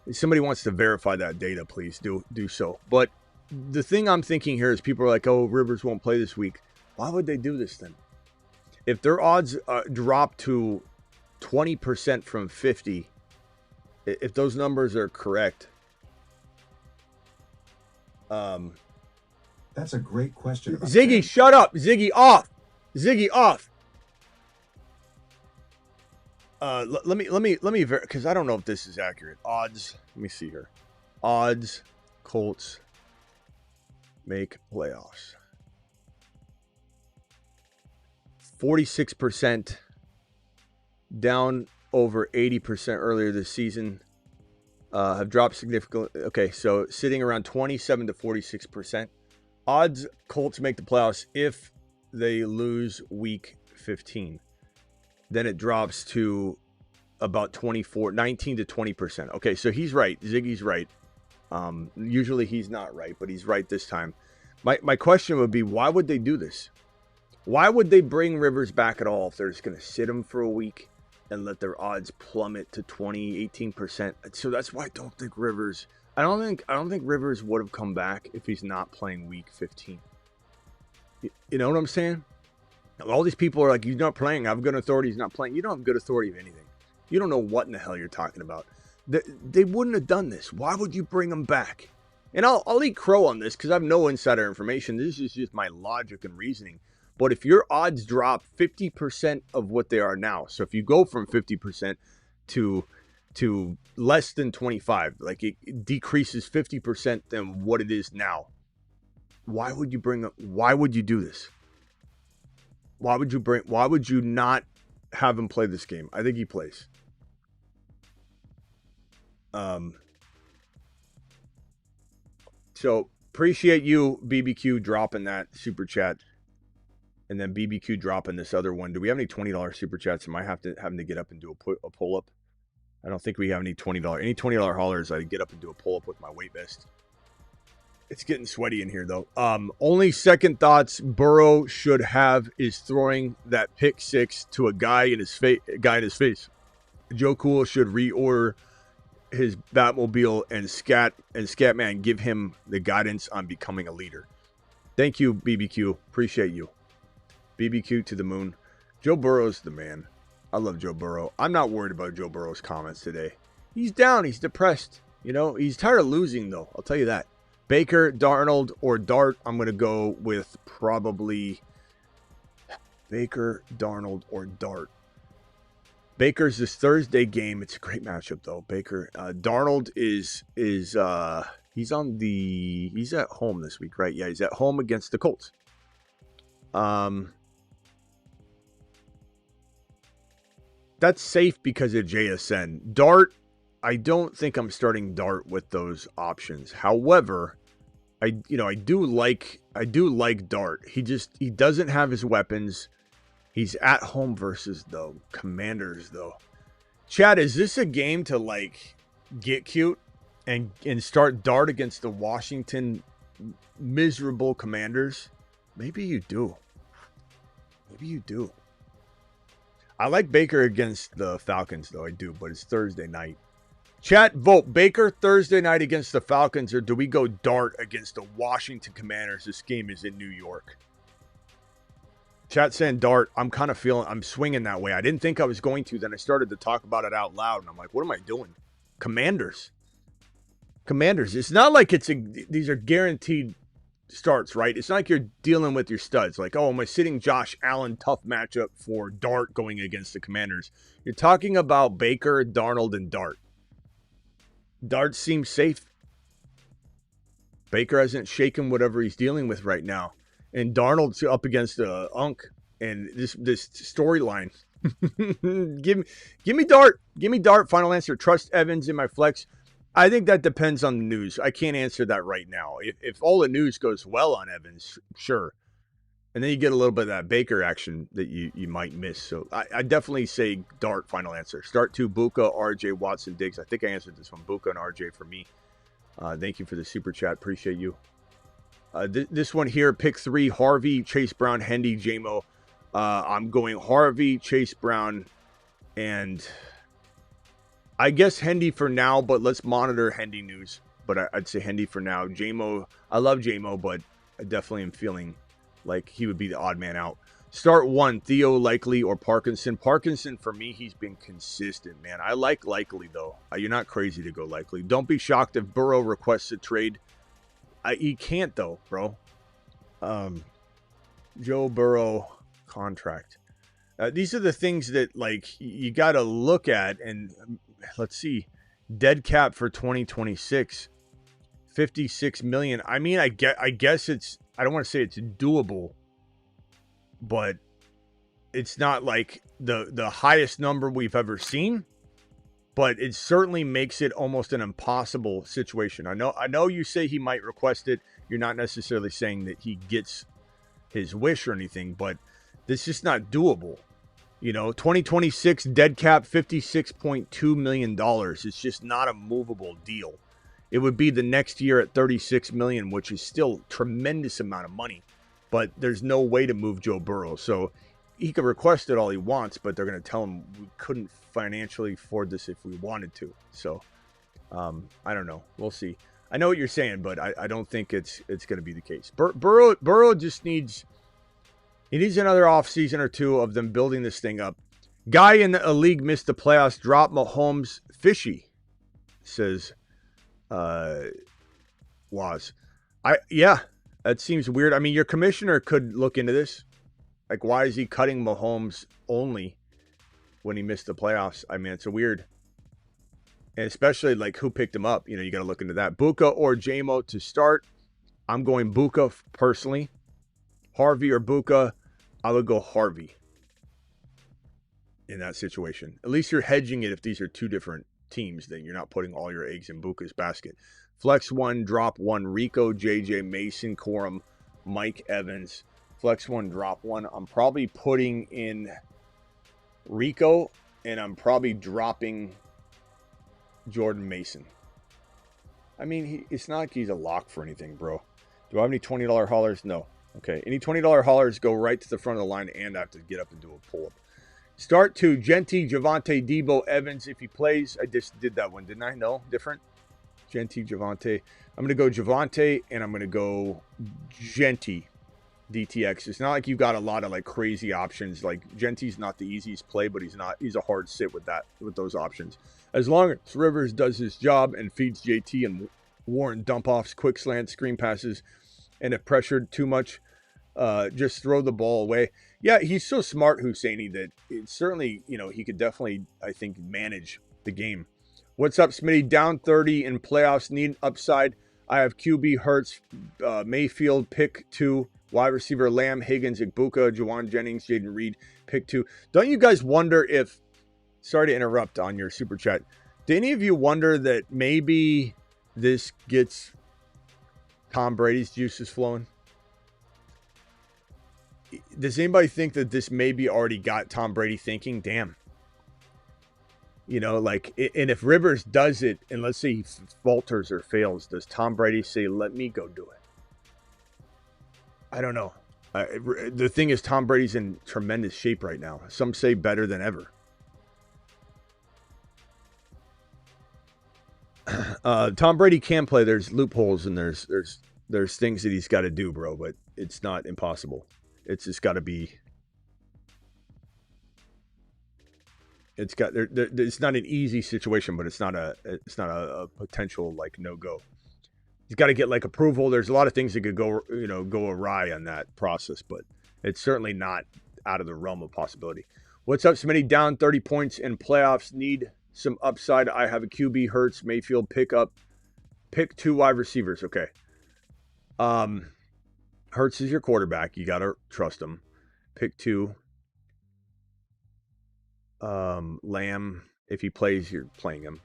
If somebody wants to verify that data, please do so. But the thing I'm thinking here is people are like, oh, Rivers won't play this week. Why would they do this then? If their odds drop to 20% from 50, if those numbers are correct, That's a great question. Ziggy, shut up. Ziggy, off. Ziggy, off. Let me, because I don't know if this is accurate. Odds. Let me see here. Odds. Colts make playoffs. 46%, down over 80% earlier this season. Have dropped significantly. Okay, so sitting around 27 to 46%. Odds Colts make the playoffs if they lose week 15. Then it drops to about 19 to 20%. Okay, so he's right. Ziggy's right. Usually he's not right, but he's right this time. My question would be, why would they do this? Why would they bring Rivers back at all if they're just going to sit him for a week and let their odds plummet to 18%? So that's why I don't think Rivers. I don't think Rivers would have come back if he's not playing week 15. You know what I'm saying? All these people are like, he's not playing. I have good authority. He's not playing. You don't have good authority of anything. You don't know what in the hell you're talking about. They wouldn't have done this. Why would you bring him back? And I'll eat crow on this because I have no insider information. This is just my logic and reasoning. But if your odds drop 50% of what they are now, so if you go from 50% to less than 25, like it decreases 50% than what it is now, why would you do this? Why would you not have him play this game? I think he plays. So appreciate you, BBQ, dropping that super chat. And then BBQ dropping this other one. Do we have any $20 super chats? Am I having to get up and do a pull up? I don't think we have any $20. Any $20 haulers, I get up and do a pull up with my weight vest. It's getting sweaty in here though. Only second thoughts Burrow should have is throwing that pick six to a guy in his face. Joe Cool should reorder his Batmobile and Scatman give him the guidance on becoming a leader. Thank you, BBQ. Appreciate you. BBQ to the moon. Joe Burrow's the man. I love Joe Burrow. I'm not worried about Joe Burrow's comments today. He's down. He's depressed. You know, he's tired of losing, though. I'll tell you that. Baker, Darnold, or Dart. I'm going to go with probably Baker, Darnold, or Dart. Baker's this Thursday game. It's a great matchup, though. Baker. Darnold is he's at home this week, right? Yeah, he's at home against the Colts. That's safe because of JSN. Dart, I don't think I'm starting Dart with those options. However, I do like Dart. He doesn't have his weapons. He's at home versus the Commanders though. Chad, is this a game to like get cute and start Dart against the Washington miserable Commanders? Maybe you do. I like Baker against the Falcons, though. I do, but it's Thursday night. Chat, vote Baker Thursday night against the Falcons, or do we go Dart against the Washington Commanders? This game is in New York. Chat saying Dart. I'm swinging that way. I didn't think I was going to. Then I started to talk about it out loud, and I'm like, what am I doing? Commanders. It's not like these are guaranteed starts, right? It's not like you're dealing with your studs. Like, oh, am I sitting Josh Allen? Tough matchup for Dart going against the Commanders. You're talking about Baker, Darnold, and Dart. Dart seems safe. Baker hasn't shaken whatever he's dealing with right now. And Darnold's up against Unk and this storyline. Give me Dart. Give me Dart. Final answer. Trust Evans in my flex. I think that depends on the news. I can't answer that right now. If all the news goes well on Evans, sure. And then you get a little bit of that Baker action that you might miss. So I definitely say Dart, final answer. Start 2, Buka, RJ, Watson, Diggs. I think I answered this one. Buka and RJ for me. Thank you for the super chat. Appreciate you. This one here, pick 3, Harvey, Chase Brown, Hendy, JMO. I'm going Harvey, Chase Brown, and I guess Hendy for now, but let's monitor Hendy news. But I'd say Hendy for now. JMO, I love JMO, but I definitely am feeling like he would be the odd man out. Start one, Theo Likely or Parkinson. Parkinson, for me, he's been consistent, man. I like Likely, though. You're not crazy to go Likely. Don't be shocked if Burrow requests a trade. He can't, though, bro. Joe Burrow contract. These are the things that, like, you got to look at. And let's see. Dead cap for 2026. $56 million. I mean, I guess it's, I don't want to say it's doable, but it's not like the highest number we've ever seen, but it certainly makes it almost an impossible situation. I know you say he might request it. You're not necessarily saying that he gets his wish or anything, but this is not doable. 2026 dead cap, $56.2 million. It's just not a movable deal. It would be the next year at $36 million, which is still a tremendous amount of money. But there's no way to move Joe Burrow. So he could request it all he wants, but they're going to tell him we couldn't financially afford this if we wanted to. So I don't know. We'll see. I know what you're saying, but I don't think it's going to be the case. Burrow just needs another offseason or two of them building this thing up. Guy in a league missed the playoffs. Drop Mahomes fishy, says Waz. Yeah. That seems weird. I mean, your commissioner could look into this. Like, why is he cutting Mahomes only when he missed the playoffs? I mean, it's a weird. And especially, like, who picked him up? You got to look into that. Buka or JMO to start. I'm going Buka personally. Harvey or Buka, I would go Harvey in that situation. At least you're hedging it if these are two different teams. Then you're not putting all your eggs in Buka's basket. Flex one, drop one, Rico, JJ, Mason, Corum, Mike Evans. Flex one, drop one. I'm probably putting in Rico, and I'm probably dropping Jordan Mason. I mean, it's not like he's a lock for anything, bro. Do I have any $20 haulers? No. Okay, any $20 haulers go right to the front of the line and I have to get up and do a pull-up. Start two, Genty, Javonte, Debo, Evans, if he plays. I just did that one, didn't I? No, different. Genty, Javonte. I'm going to go Javonte, and I'm going to go Genty, DTX. It's not like you've got a lot of, like, crazy options. Like, Genty's not the easiest play, but he's a hard sit with those options. As long as Rivers does his job and feeds JT and Warren dump-offs, quick slants, screen passes, and if pressured too much, just throw the ball away. Yeah, he's so smart, Husseini, that it's certainly, he could definitely, I think, manage the game. What's up, Smitty? Down 30 in playoffs, need upside. I have QB Hurts, Mayfield, pick 2, wide receiver Lamb, Higgins, Igbuka, Juwan Jennings, Jaden Reed, pick 2. Don't you guys wonder if, sorry to interrupt on your super chat, do any of you wonder that maybe this gets Tom Brady's juices flowing? Does anybody think that this maybe already got Tom Brady thinking, damn, like, and if Rivers does it, and let's say he falters or fails, does Tom Brady say, let me go do it? I don't know. The thing is, Tom Brady's in tremendous shape right now. Some say better than ever. Tom Brady can play. There's loopholes and there's things that he's got to do, bro, but it's not impossible. It's just got to be. It's not an easy situation, but it's not a potential, like, no go. He's got to get, like, approval. There's a lot of things that could go awry on that process, but it's certainly not out of the realm of possibility. What's up, Smitty? Down 30 points in playoffs. Need some upside. I have a QB, Hurts, Mayfield, pick 2 wide receivers. Okay. Hurts is your quarterback. You got to trust him. Pick 2. Lamb, if he plays, you're playing him.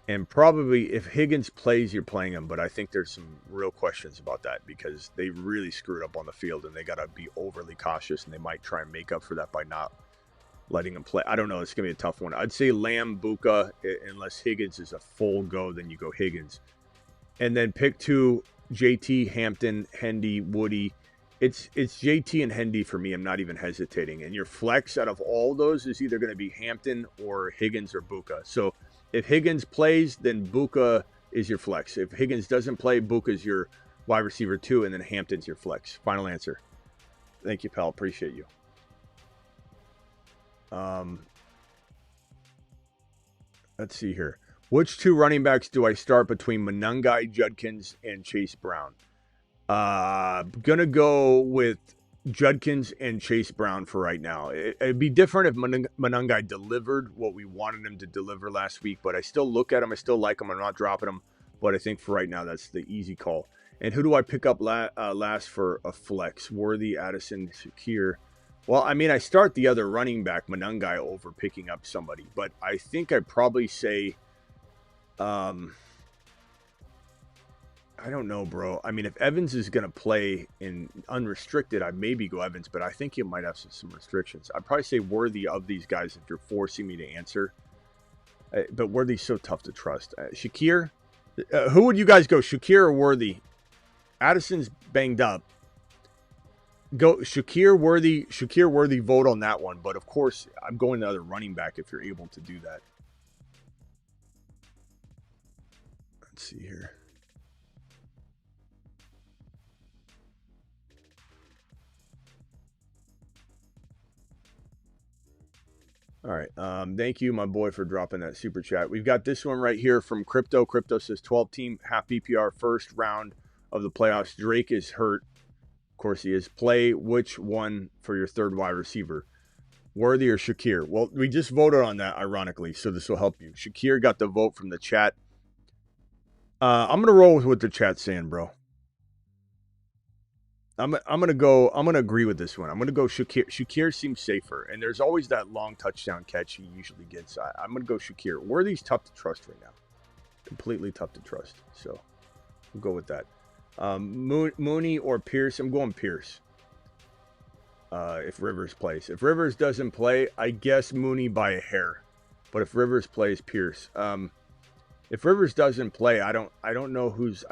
And probably if Higgins plays, you're playing him. But I think there's some real questions about that because they really screwed up on the field and they got to be overly cautious, and they might try and make up for that by not letting him play. I don't know. It's going to be a tough one. I'd say Lamb, Buka, unless Higgins is a full go, then you go Higgins. And then pick 2, JT, Hampton, Hendy, Woody. It's JT and Hendy for me. I'm not even hesitating. And your flex out of all those is either going to be Hampton or Higgins or Buka. So if Higgins plays, then Buka is your flex. If Higgins doesn't play, Buka is your wide receiver 2, and then Hampton's your flex. Final answer. Thank you, pal. Appreciate you. Let's see here. Which two running backs do I start between Monangai, Judkins, and Chase Brown? Gonna go with Judkins and Chase Brown for right now. It'd be different if Monangai delivered what we wanted him to deliver last week, but I still look at him. I still like him. I'm not dropping him, but I think for right now, that's the easy call. And who do I pick up last for a flex? Worthy, Addison, Shakir. Well, I mean, I start the other running back, Monangai, over picking up somebody, but I think I'd probably say, I don't know, bro. I mean, if Evans is going to play in unrestricted, I'd maybe go Evans, but I think he might have some restrictions. I'd probably say Worthy of these guys if you're forcing me to answer. But Worthy's so tough to trust. Shakir? Who would you guys go, Shakir or Worthy? Addison's banged up. Go Shakir, Worthy, vote on that one. But, of course, I'm going the other running back if you're able to do that. Let's see here. All right. Thank you, my boy, for dropping that super chat. We've got this one right here from Crypto. Crypto says 12-team, half PPR, first round of the playoffs. Drake is hurt. Of course he is. Play which one for your third wide receiver? Worthy or Shakir? Well, we just voted on that, ironically, so this will help you. Shakir got the vote from the chat. I'm going to roll with what the chat's saying, bro. I'm gonna agree with this one. I'm gonna go Shakir. Shakir seems safer, and there's always that long touchdown catch he usually gets. I'm gonna go Shakir. Worthy's tough to trust right now, completely tough to trust. So we'll go with that. Mooney or Pierce? I'm going Pierce. If Rivers plays, if Rivers doesn't play, I guess Mooney by a hair. But if Rivers plays, Pierce. If Rivers doesn't play, I don't know who's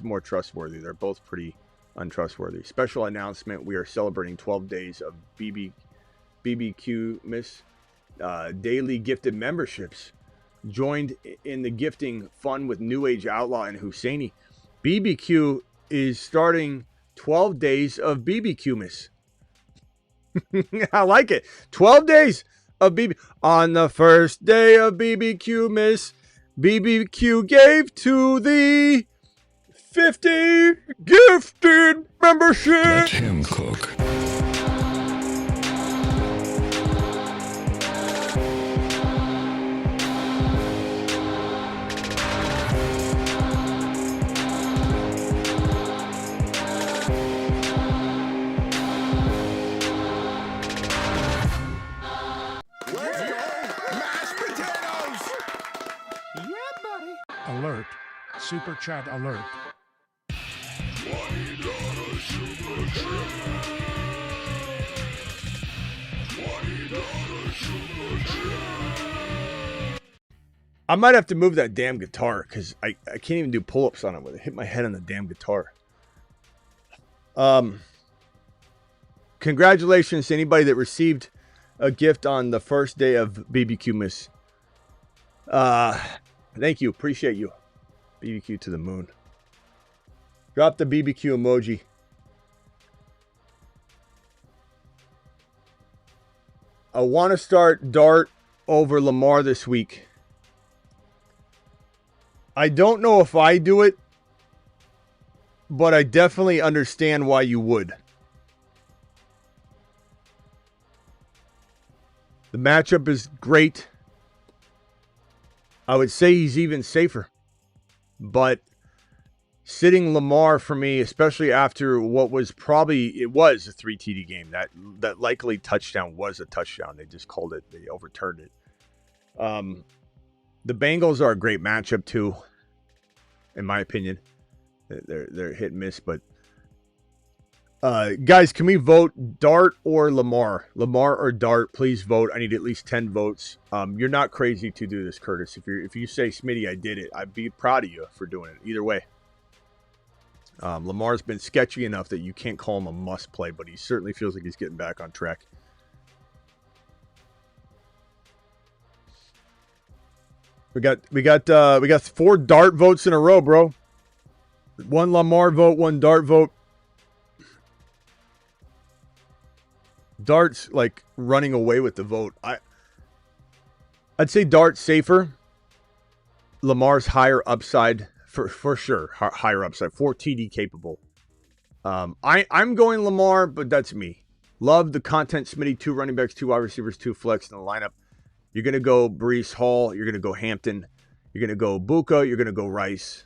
more trustworthy. They're both pretty untrustworthy. Special announcement: we are celebrating 12 days of BBQ Miss daily gifted memberships. Joined in the gifting fun with New Age Outlaw and Husseini. BBQ is starting 12 days of BBQ Miss. I like it. 12 days of BB. On the first day of BBQ Miss, BBQ gave to thee 50 gifted membership. Let him cook. Alert. Super chat alert. I might have to move that damn guitar because I can't even do pull-ups on it with it. Hit my head on the damn guitar. Congratulations to anybody that received a gift on the first day of BBQ Miss. Thank you. Appreciate you. BBQ to the moon. Drop the BBQ emoji. I want to start Dart over Lamar this week. I don't know if I do it, but I definitely understand why you would. The matchup is great. I would say he's even safer. But sitting Lamar for me, especially after what was it was a 3 TD game. That likely touchdown was a touchdown. They just called it. They overturned it. The Bengals are a great matchup too, in my opinion. They're hit and miss, but guys, can we vote Dart or Lamar? Lamar or Dart? Please vote. I need at least 10 votes. You're not crazy to do this, Curtis. If you say Smitty, I did it, I'd be proud of you for doing it. Either way, Lamar's been sketchy enough that you can't call him a must play, but he certainly feels like he's getting back on track. We got 4 Dart votes in a row, bro. 1 Lamar vote, 1 Dart vote. Dart's like running away with the vote. I'd say Dart's safer. Lamar's higher upside for sure. Higher upside. 4 TD capable. I'm going Lamar, but that's me. Love the content. Smitty, 2 running backs, 2 wide receivers, 2 flex in the lineup. You're going to go Breece Hall. You're going to go Hampton. You're going to go Buka. You're going to go Rice.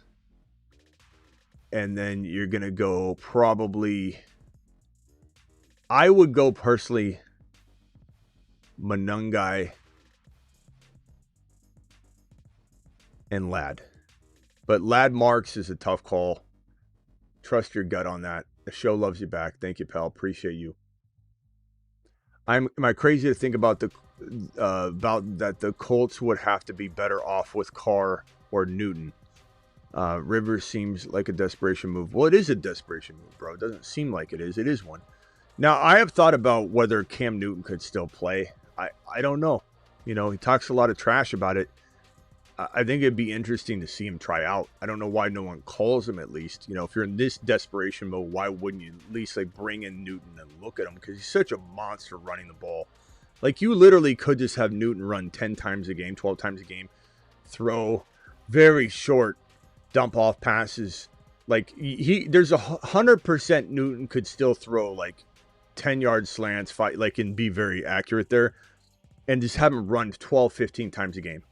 And then you're going to go probably... I would go personally Manungai and Ladd. But Ladd Marks is a tough call. Trust your gut on that. The show loves you back. Thank you, pal. Appreciate you. Am I crazy to think about that the Colts would have to be better off with Carr or Newton? Rivers seems like a desperation move. Well, it is a desperation move, bro. It doesn't seem like it is. It is one. Now, I have thought about whether Cam Newton could still play. I don't know. You know, he talks a lot of trash about it. I think it'd be interesting to see him try out. I don't know why no one calls him at least. You know, if you're in this desperation mode, why wouldn't you at least like bring in Newton and look at him? Because he's such a monster running the ball. Like you literally could just have Newton run 10 times a game, 12 times a game, throw very short dump off passes. Like there's 100% Newton could still throw like 10-yard slants, and be very accurate there, and just have him run 12, 15 times a game.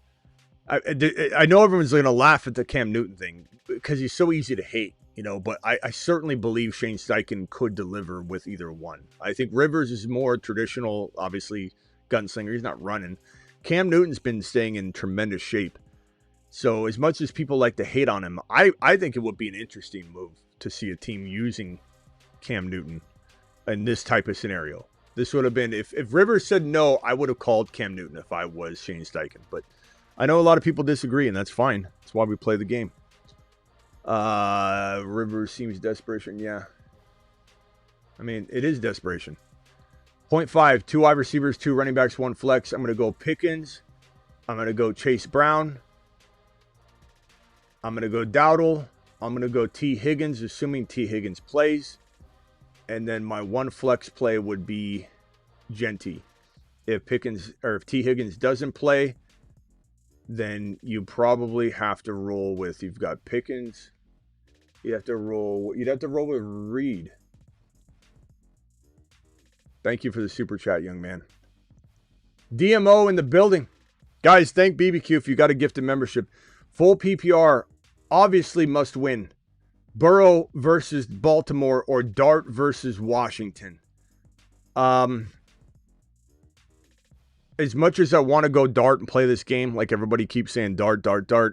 I know everyone's going to laugh at the Cam Newton thing because he's so easy to hate, you know, but I certainly believe Shane Steichen could deliver with either one. I think Rivers is more traditional, obviously, gunslinger. He's not running. Cam Newton's been staying in tremendous shape. So as much as people like to hate on him, I think it would be an interesting move to see a team using Cam Newton in this type of scenario. This would have been, if Rivers said no, I would have called Cam Newton if I was Shane Steichen. But I know a lot of people disagree, and that's fine. That's why we play the game. Rivers seems desperation. Yeah. I mean, it is desperation. 0.5, 2 wide receivers, 2 running backs, 1 flex. I'm going to go Pickens. I'm going to go Chase Brown. I'm going to go Dowdle. I'm going to go T. Higgins, assuming T. Higgins plays. And then my 1 flex play would be Genty. If T. Higgins doesn't play, then you probably have to roll with, you've got Pickens. You'd have to roll with Reed. Thank you for the super chat, young man. DMO in the building. Guys, thank BBQ if you got a gifted membership. Full PPR, obviously must win. Burrow versus Baltimore or Dart versus Washington. As much as I want to go Dart and play this game, like everybody keeps saying Dart,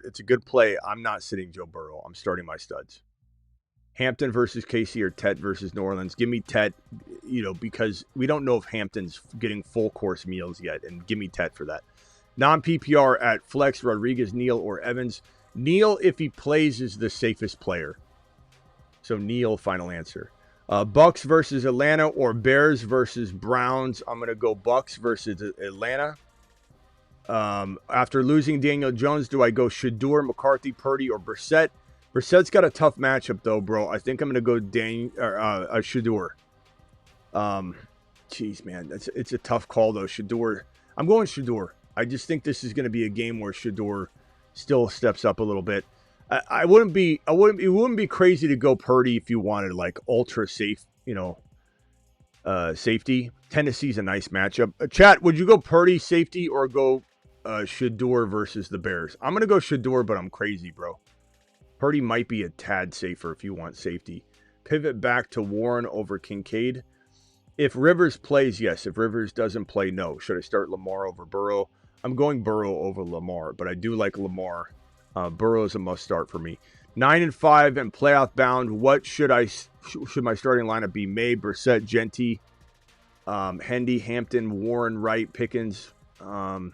it's a good play. I'm not sitting Joe Burrow. I'm starting my studs. Hampton versus KC or Tet versus New Orleans. Give me Tet, because we don't know if Hampton's getting full course meals yet, and give me Tet for that. Non-PPR at Flex, Rodriguez, Neal, or Evans. Neal, if he plays, is the safest player. So Neal, final answer. Bucks versus Atlanta or Bears versus Browns. I'm going to go Bucks versus Atlanta. After losing Daniel Jones, do I go Shador, McCarthy, Purdy, or Brissett? Brissett's got a tough matchup, though, bro. I think I'm going to go Shador. Jeez, man. It's a tough call, though. Shador. I'm going Shador. I just think this is going to be a game where Shador still steps up a little bit. It wouldn't be crazy to go Purdy if you wanted like ultra safe, safety. Tennessee's a nice matchup. Chat, would you go Purdy safety or go Shador versus the Bears? I'm going to go Shador, but I'm crazy, bro. Purdy might be a tad safer if you want safety. Pivot back to Warren over Kincaid. If Rivers plays, yes. If Rivers doesn't play, no. Should I start Lamar over Burrow? I'm going Burrow over Lamar, but I do like Lamar. Burrow is a must start for me. 9-5 and playoff bound. What should my starting lineup be? May, Brissett, Genty, Hendy, Hampton, Warren, Wright, Pickens. You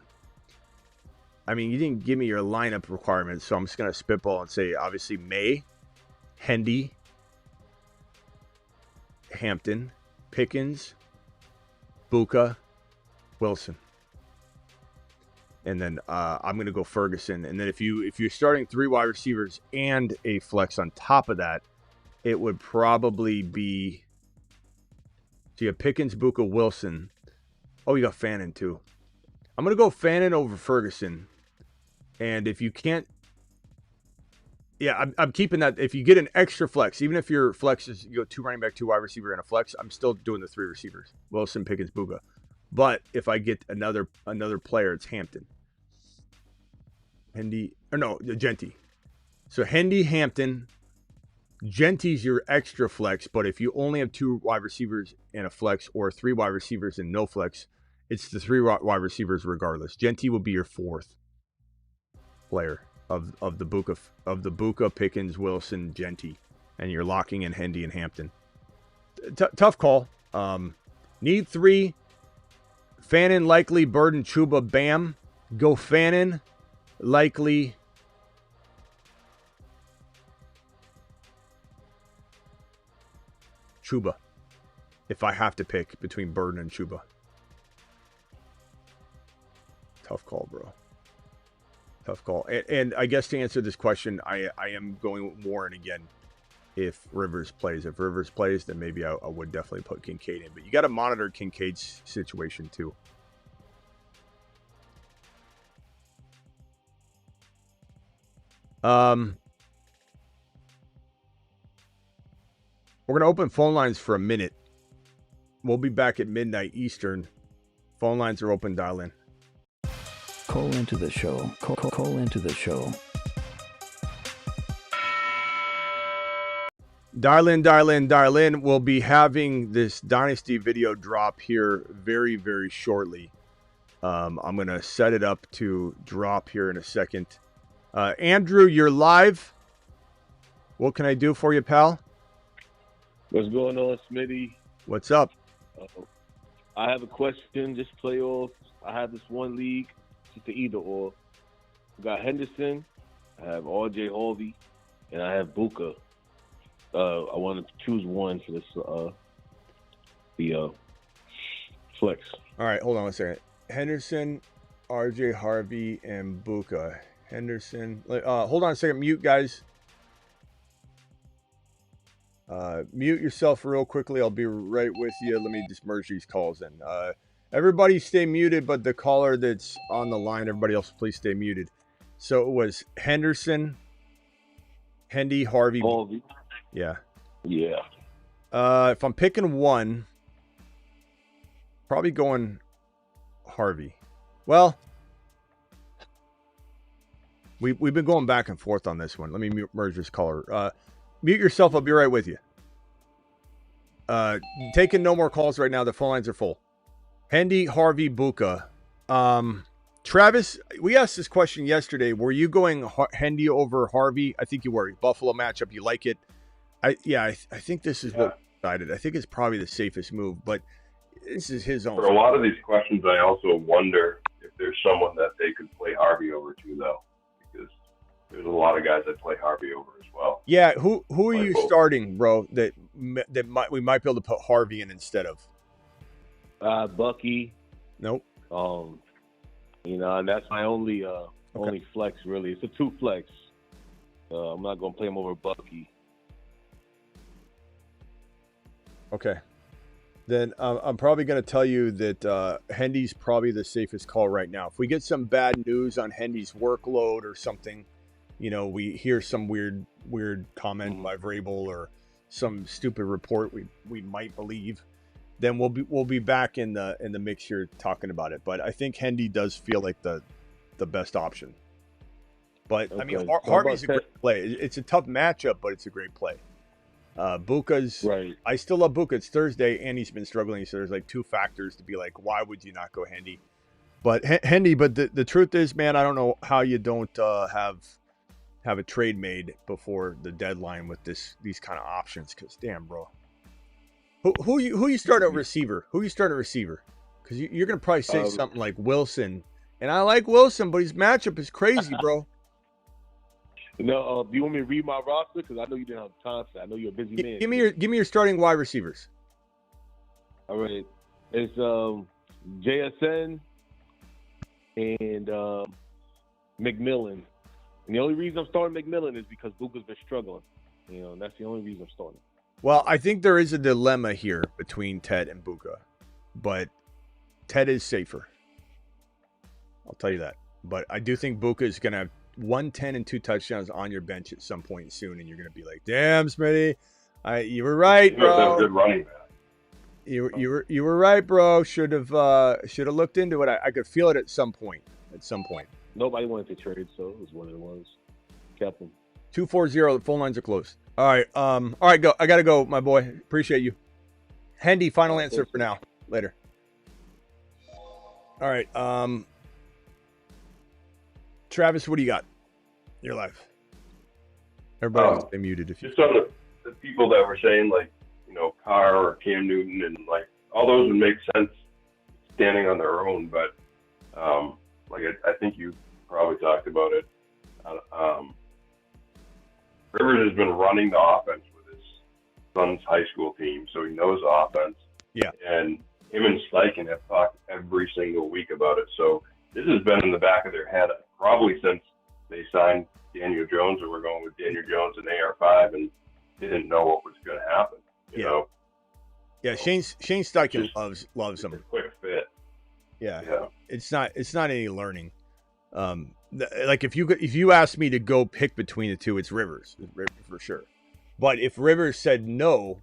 didn't give me your lineup requirements, so I'm just gonna spitball and say obviously May, Hendy, Hampton, Pickens, Buka, Wilson. And then I'm going to go Ferguson. And then if you're starting 3 wide receivers and a flex on top of that, it would probably be So you have Pickens, Buka, Wilson. Oh, you got Fannin too. I'm going to go Fannin over Ferguson. And if you can't, yeah, I'm keeping that. If you get an extra flex, even if your flex is, you go 2 running back, 2 wide receiver, and a flex, I'm still doing the 3 receivers. Wilson, Pickens, Buka. But if I get another player, it's Hampton. Genty. So Hendy, Hampton. Genty's your extra flex, but if you only have 2 wide receivers and a flex, or 3 wide receivers and no flex, it's the 3 wide receivers regardless. Genty will be your 4th player of the Buka, Pickens, Wilson, Genty, and you're locking in Hendy and Hampton. Tough call. Need 3. Fannin, likely, Burden, Chuba, Bam. Go Fannin, likely. Chuba, if I have to pick between Burden and Chuba. Tough call, bro. Tough call. And I guess to answer this question, I am going with Warren again if Rivers plays. If Rivers plays, then maybe I would definitely put Kincaid in. But you got to monitor Kincaid's situation too. We're going to open phone lines for a minute. We'll be back at midnight Eastern. Phone lines are open. Dial in. Call into the show. Call into the show. Dial in. We'll be having this Dynasty video drop here very, very shortly. I'm going to set it up to drop here in a second. Andrew, you're live. What can I do for you, pal? What's going on, Smitty? What's up? I have a question. Just playoffs. I have this one league. Just the either or. I got Henderson. I have R.J. Harvey, and I have Buka. I want to choose one for this. The flex. All right, hold on one second. Henderson, R.J. Harvey, and Buka. Henderson. Hold on a second. Mute, guys. Mute yourself real quickly. I'll be right with you. Let me just merge these calls in. Everybody stay muted, but the caller that's on the line, everybody else, please stay muted. So it was Henderson, Hendy, Harvey. Yeah. Yeah. If I'm picking one, probably going Harvey. Well, we've been going back and forth on this one. Let me merge this caller. Mute yourself. I'll be right with you. Taking no more calls right now. The phone lines are full. Hendy, Harvey, Buka. Travis, we asked this question yesterday. Were you going Hendy over Harvey? I think you were. Buffalo matchup. You like it? I think this is what we decided. I think it's probably the safest move, but this is his own. For a lot of these questions, I also wonder if there's someone that they could play Harvey over to, though, because there's a lot of guys that play Harvey over as well. Yeah, who are you starting, bro? That we might be able to put Harvey in instead of. Bucky. Nope. And that's my only flex really. It's a 2 flex. I'm not gonna play him over Bucky. Okay. Then I'm probably going to tell you that Hendy's probably the safest call right now. If we get some bad news on Hendy's workload or something, we hear some weird comment by Vrabel or some stupid report we might believe, then we'll be back in the mix here talking about it. But I think Hendy does feel like the best option. But okay. I mean, Harvey's a great play. It's a tough matchup, but it's a great play. Buka's right. I still love Buka. It's Thursday, and he's been struggling. So there's like 2 factors to be like, why would you not go Hendy? But Hendy. But the truth is, man, I don't know how you don't have a trade made before the deadline with these kind of options. Because damn, bro, who you start at receiver? Who you start at receiver? Because you're gonna probably say something like Wilson, and I like Wilson, but his matchup is crazy, bro. No, do you want me to read my roster? Because I know you didn't have time for that. I know you're a busy man. Give me your starting wide receivers. All right, it's JSN and McMillan. And the only reason I'm starting McMillan is because Buka's been struggling. And that's the only reason I'm starting. Well, I think there is a dilemma here between Ted and Buka, but Ted is safer. I'll tell you that. But I do think Buka is going to have 110 and 2 touchdowns on your bench at some point soon, and you're going to be like, "Damn, Smitty, you were right, bro. Good running back. You were right, bro. Should have looked into it. I could feel it at some point. Nobody wanted to trade, so it was what it was. Kept him. 240. The phone lines are closed. All right. Go. I gotta go, my boy. Appreciate you. Hendy, final answer for now. Later. All right. Travis, what do you got? You're live. Everybody else stay muted if you. Just on the people that were saying, like, Carr or Cam Newton, and like all those would make sense standing on their own, but I think you probably talked about it. Rivers has been running the offense with his son's high school team, so he knows the offense. Yeah. And him and Steichen have talked every single week about it. So this has been in the back of their head probably since they signed Daniel Jones, or we're going with Daniel Jones and AR5, and didn't know what was going to happen. You know? Yeah, Shane Steichen loves him. Quick fit. Yeah. It's not any learning. Like if you asked me to go pick between the two, it's Rivers for sure. But if Rivers said no,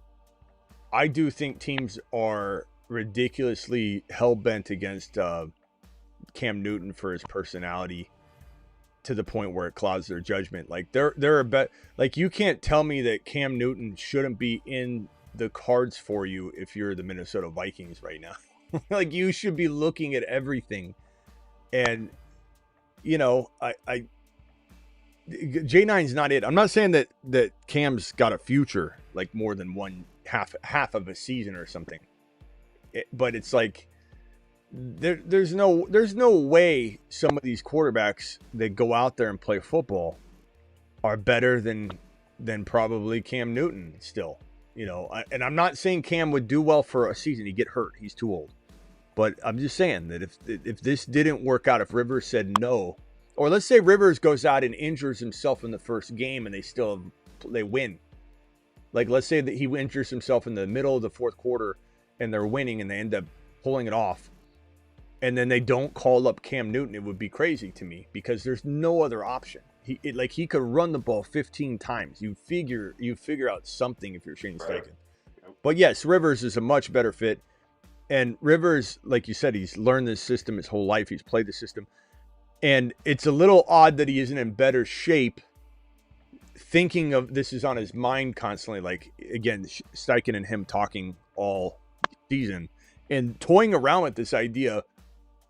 I do think teams are ridiculously hell-bent against Cam Newton for his personality to the point where it clouds their judgment. Like they're a bet. Like you can't tell me that Cam Newton shouldn't be in the cards for you if you're the Minnesota Vikings right now. Like you should be looking at everything. And J9's not it. I'm not saying that Cam's got a future, like more than one half of a season or something. But it's like there's no way some of these quarterbacks that go out there and play football are better than probably Cam Newton still. And I'm not saying Cam would do well for a season. He'd get hurt. He's too old. But I'm just saying that if this didn't work out, if Rivers said no, or let's say Rivers goes out and injures himself in the first game and they win. Like let's say that he injures himself in the middle of the fourth quarter and they're winning and they end up pulling it off. And then they don't call up Cam Newton, it would be crazy to me because there's no other option. He could run the ball 15 times. You figure out something if you're Shane Steichen. But yes, Rivers is a much better fit. And Rivers, like you said, he's learned this system his whole life. He's played the system. And it's a little odd that he isn't in better shape. Thinking of this is on his mind constantly. Like, again, Steichen and him talking all season and toying around with this idea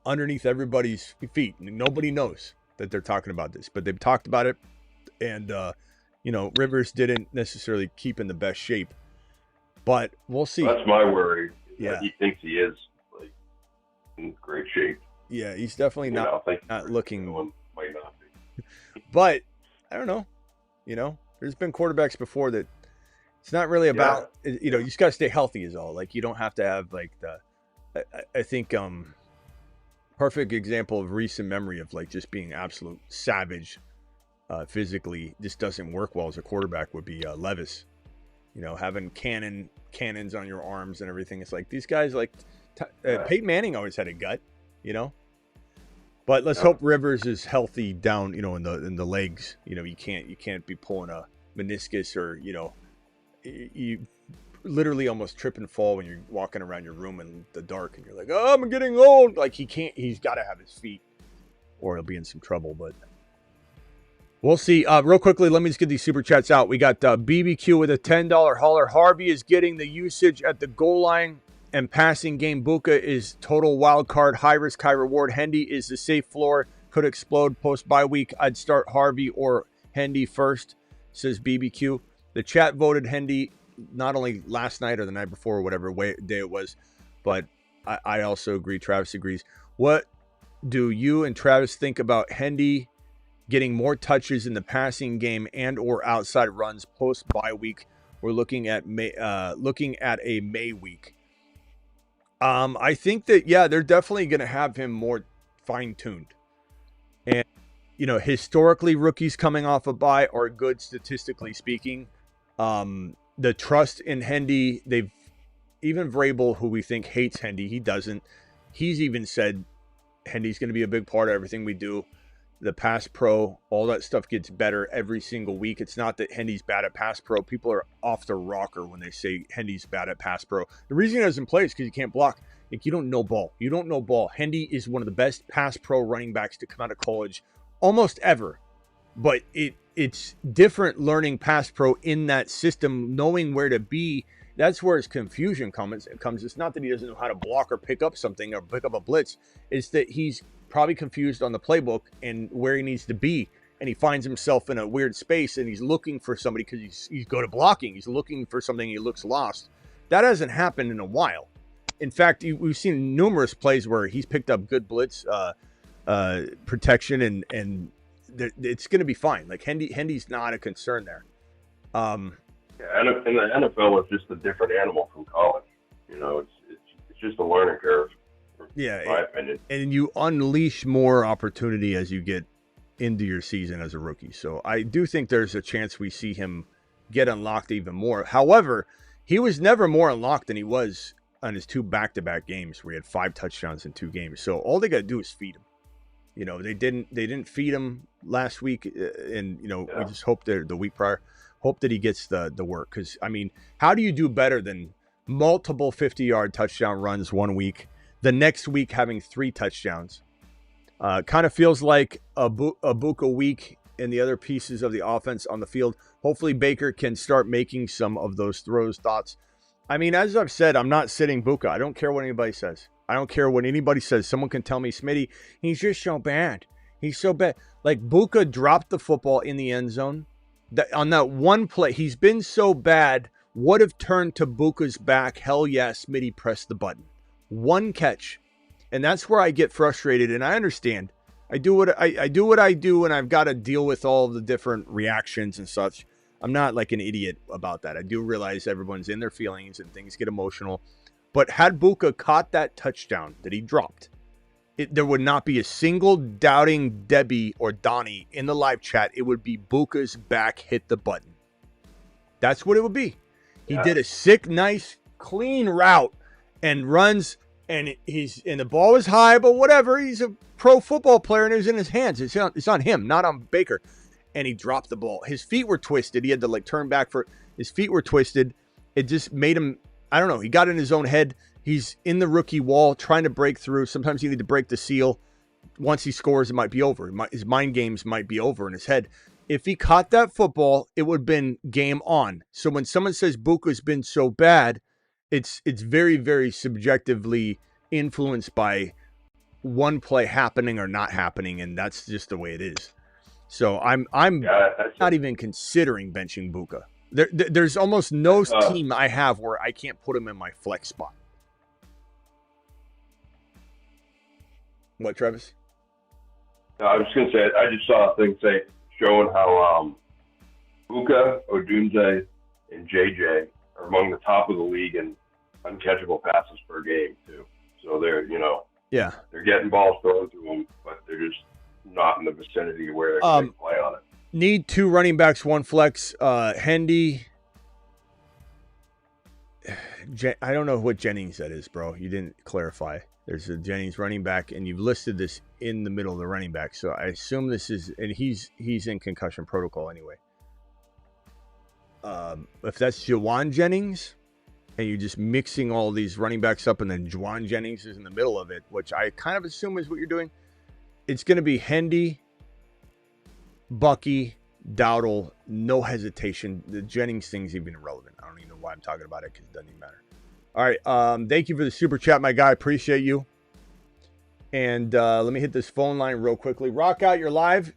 underneath everybody's feet. Nobody knows that they're talking about this, but they've talked about it. And, Rivers didn't necessarily keep in the best shape. But we'll see. That's my worry. Yeah, he thinks he is in great shape. Yeah, he's definitely not looking. Might not be. But I don't know. There's been quarterbacks before that. It's not really about. You just got to stay healthy is all. Like you don't have to have like the. I think perfect example of recent memory of like just being absolute savage, physically just doesn't work well as a quarterback would be Levis. Having cannons on your arms and everything. It's like these guys like Peyton Manning always had a gut, But let's hope Rivers is healthy down, in the legs. You can't be pulling a meniscus or you literally almost trip and fall when you're walking around your room in the dark and you're like, oh, I'm getting old. Like he's got to have his feet or he'll be in some trouble. But we'll see. Real quickly, let me just get these super chats out. We got BBQ with a $10 hauler. Harvey is getting the usage at the goal line and passing game. Buka is total wild card, high risk, high reward. Hendy is the safe floor, could explode post bye week. I'd start Harvey or Hendy first, says BBQ. The chat voted Hendy not only last night or the night before or whatever day it was, but I also agree. Travis agrees. What do you and Travis think about Hendy getting more touches in the passing game and or outside runs post bye week? We're looking at a May week. I think that they're definitely going to have him more fine-tuned. And historically rookies coming off a bye are good statistically speaking. the trust in Hendy, they've even Vrabel, who we think hates Hendy, he doesn't. He's even said Hendy's going to be a big part of everything we do. The pass pro, all that stuff gets better every single week. It's not that Hendy's bad at pass pro. People are off the rocker when they say Hendy's bad at pass pro. The reason he doesn't play is because he can't block. Like, you don't know ball. You don't know ball. Hendy is one of the best pass pro running backs to come out of college almost ever. But it's different learning pass pro in that system, knowing where to be. That's where his confusion comes. It's not that he doesn't know how to block or pick up something or pick up a blitz. It's that he's probably confused on the playbook and where he needs to be. And he finds himself in a weird space and he's looking for somebody because he's good at blocking. He's looking for something. He looks lost. That hasn't happened in a while. In fact, we've seen numerous plays where he's picked up good blitz protection and it's going to be fine. Like Hendy's not a concern there. Yeah, and the NFL is just a different animal from college. You know, it's just a learning curve. Yeah, in my opinion. And you unleash more opportunity as you get into your season as a rookie. So I do think there's a chance we see him get unlocked even more. However, he was never more unlocked than he was on his 2 back-to-back games where he had 5 touchdowns in 2 games. So all they got to do is feed him. You know, they didn't feed him last week, and we just hope that the week prior, hope that he gets the work. Because I mean, how do you do better than multiple 50-yard touchdown runs one week, the next week having 3 touchdowns? Kind of feels like a Buka week in the other pieces of the offense on the field. Hopefully Baker can start making some of those throws, thoughts. I mean, as I've said, I'm not sitting Buka. I don't care what anybody says. I don't care what anybody says. Someone can tell me, Smitty, he's just so bad. He's so bad. Like, Buka dropped the football in the end zone. On that one play, he's been so bad, would have turned to Buka's back. Hell yeah, Smitty pressed the button. One catch. And that's where I get frustrated. And I understand. I do what I do, and I've got to deal with all the different reactions and such. I'm not like an idiot about that. I do realize everyone's in their feelings and things get emotional. But had Buka caught that touchdown that he dropped, there would not be a single doubting Debbie or Donnie in the live chat. It would be Buka's back hit the button. That's what it would be. He did a sick, nice, clean route and runs, and the ball was high, but whatever. He's a pro football player, and it was in his hands. It's on him, not on Baker. And he dropped the ball. His feet were twisted. He had to turn back for his feet were twisted. It just made him, I don't know. He got in his own head. He's in the rookie wall trying to break through. Sometimes you need to break the seal. Once he scores, it might be over. His mind games might be over in his head. If he caught that football, it would have been game on. So when someone says Buka's been so bad, it's very, very subjectively influenced by one play happening or not happening, and that's just the way it is. So I'm not even considering benching Buka. There's almost no team I have where I can't put him in my flex spot. What, Travis? No, I was just going to say, I just saw a thing showing how Buka, Odunze, and JJ are among the top of the league in uncatchable passes per game, too. So they're getting balls thrown to them, but they're just not in the vicinity where they can play on it. Need 2 running backs, 1 flex. Hendy. I don't know what Jennings that is, bro. You didn't clarify. There's a Jennings running back, and you've listed this in the middle of the running back. So I assume this is, and he's in concussion protocol anyway. If that's Juwan Jennings, and you're just mixing all these running backs up, and then Juwan Jennings is in the middle of it, which I kind of assume is what you're doing, it's going to be Hendy, Bucky, Dowdle, no hesitation. The Jennings thing's even irrelevant. I don't even know why I'm talking about it because it doesn't even matter. All right. Thank you for the super chat, my guy. Appreciate you. And let me hit this phone line real quickly. Rock out, you're live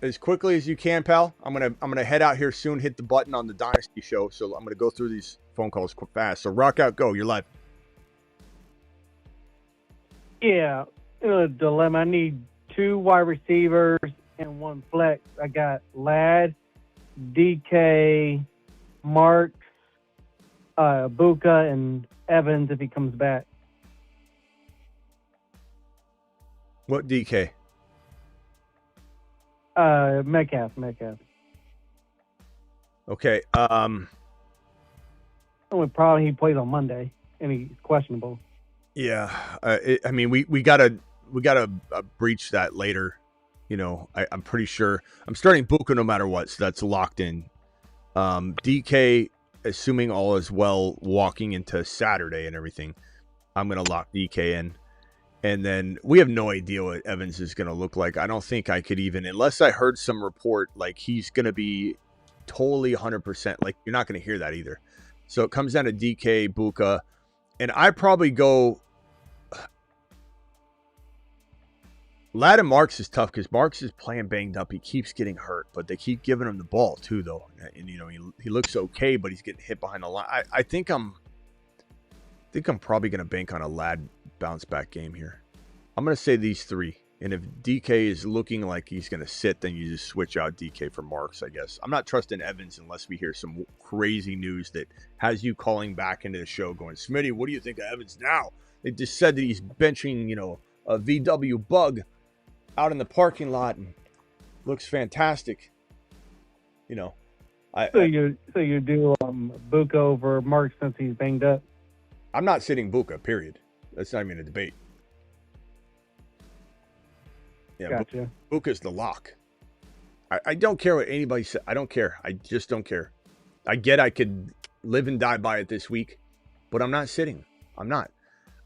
as quickly as you can, pal. I'm gonna head out here soon. Hit the button on the Dynasty show, so I'm gonna go through these phone calls quick fast. So rock out, go. You're live. Yeah, dilemma. I need 2 wide receivers and 1 flex. I got Ladd, DK, Marks, Buka, and Evans if he comes back. What DK? Metcalf. Okay. Only problem he plays on Monday, and he's questionable. Yeah, I mean, we gotta breach that later. You know, I'm pretty sure I'm starting Buka no matter what, so that's locked in. DK, assuming all is well, walking into Saturday and everything, I'm gonna lock DK in, and then we have no idea what Evans is gonna look like. I don't think I could even, unless I heard some report like he's gonna be totally 100%. Like you're not gonna hear that either. So it comes down to DK, Buka, and I probably go. Ladd and Marks is tough because Marks is playing banged up. He keeps getting hurt, but they keep giving him the ball too, though. And you know he looks okay, but he's getting hit behind the line. I think I'm probably going to bank on a Ladd bounce back game here. I'm going to say these three, and if DK is looking like he's going to sit, then you just switch out DK for Marks, I guess. I'm not trusting Evans unless we hear some crazy news that has you calling back into the show, going, Smitty, what do you think of Evans now? They just said that he's benching, a VW Bug out in the parking lot and looks fantastic. So you do Buka over Mark since he's banged up? I'm not sitting Buka, period. That's not even a debate. Yeah, gotcha. Buka's the lock. I don't care what anybody says. I don't care. I just don't care. I get I could live and die by it this week, but I'm not sitting. I'm not.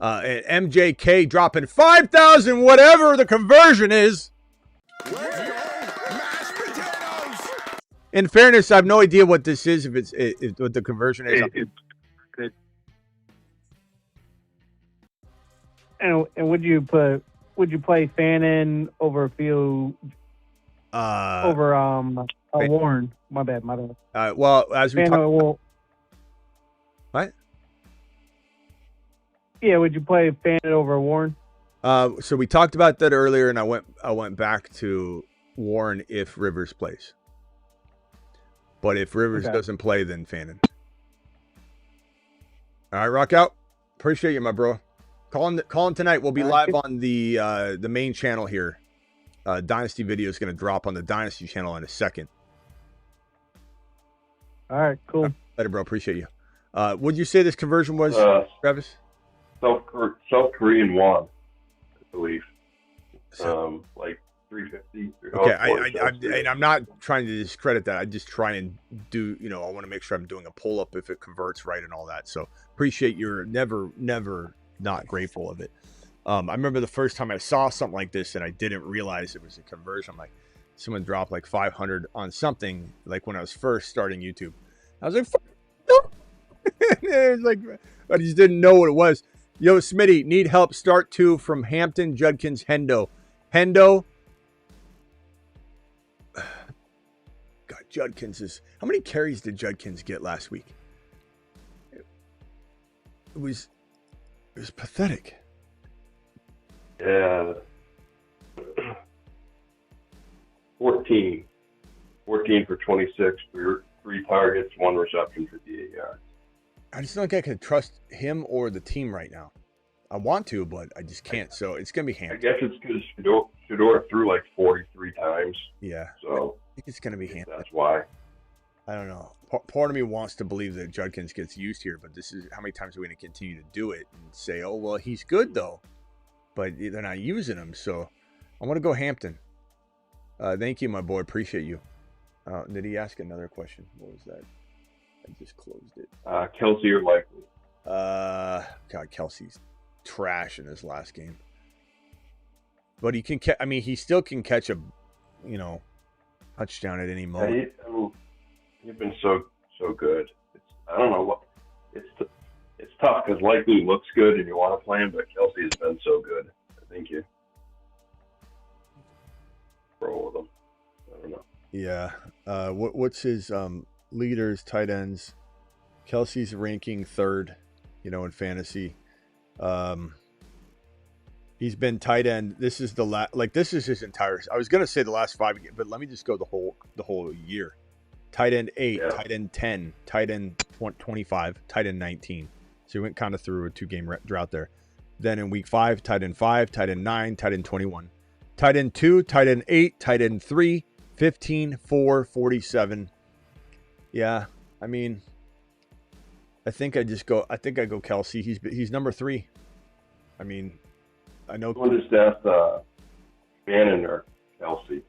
And MJK dropping 5,000, whatever the conversion is. In fairness, I have no idea what this is. If what the conversion is. And would you play Fannin over Field over Warren? My bad. Well, as we talk, what? Yeah, would you play Fannin over Warren? So we talked about that earlier, and I went back to Warren if Rivers plays. But if Rivers doesn't play, then Fannin. All right, rock out. Appreciate you, my bro. Call in tonight. We'll be live on the main channel here. Dynasty video is going to drop on the Dynasty channel in a second. All right, cool. Later, bro. Appreciate you. What'd you say this conversion was, Travis? South Korean won, I believe. Like 350. Okay, and I'm not trying to discredit that. I just try and do, I want to make sure I'm doing a pull up if it converts right and all that. So appreciate your never not grateful of it. I remember the first time I saw something like this and I didn't realize it was a conversion. I'm like, someone dropped like 500 on something like when I was first starting YouTube. I was like, it was like, I just didn't know what it was. Yo, Smitty, need help. Start 2 from Hampton, Judkins, Hendo. God, Judkins is... How many carries did Judkins get last week? It was pathetic. Yeah. 14 for 26, 3 targets, 1 reception, 58 yards. I just don't think I can trust him or the team right now. I want to, but I just can't. So it's going to be Hampton. I guess it's because Shedeur threw like 43 times. Yeah. So I think it's going to be Hampton. That's why. I don't know. Part of me wants to believe that Judkins gets used here, but this is how many times are we going to continue to do it and say, oh, well, he's good, though. But they're not using him. So I want to go Hampton. Thank you, my boy. Appreciate you. Did he ask another question? What was that? I just closed it. Kelsey or Likely? God, Kelsey's trash in his last game. But he can he still can catch a, touchdown at any moment. Yeah, he's been so good. I don't know what. It's tough because Likely looks good and you want to play him, but Kelsey has been so good. I think you roll with him. I don't know. Yeah. What's his leaders, tight ends? Kelsey's ranking 3rd, in fantasy. He's been tight end. This is this is his entire. I was gonna say the last 5, but let me just go the whole year. Tight end 8, tight end 10, tight end 25, tight end 19. So he went kind of through a 2-game drought there. Then in week 5, tight end 5, tight end 9, tight end 21, tight end 2, tight end 8, tight end 3, 15, 4, 47. Yeah, I think I go Kelsey. He's number 3. I mean, I know. We'll just ask Fannin or Kelsey.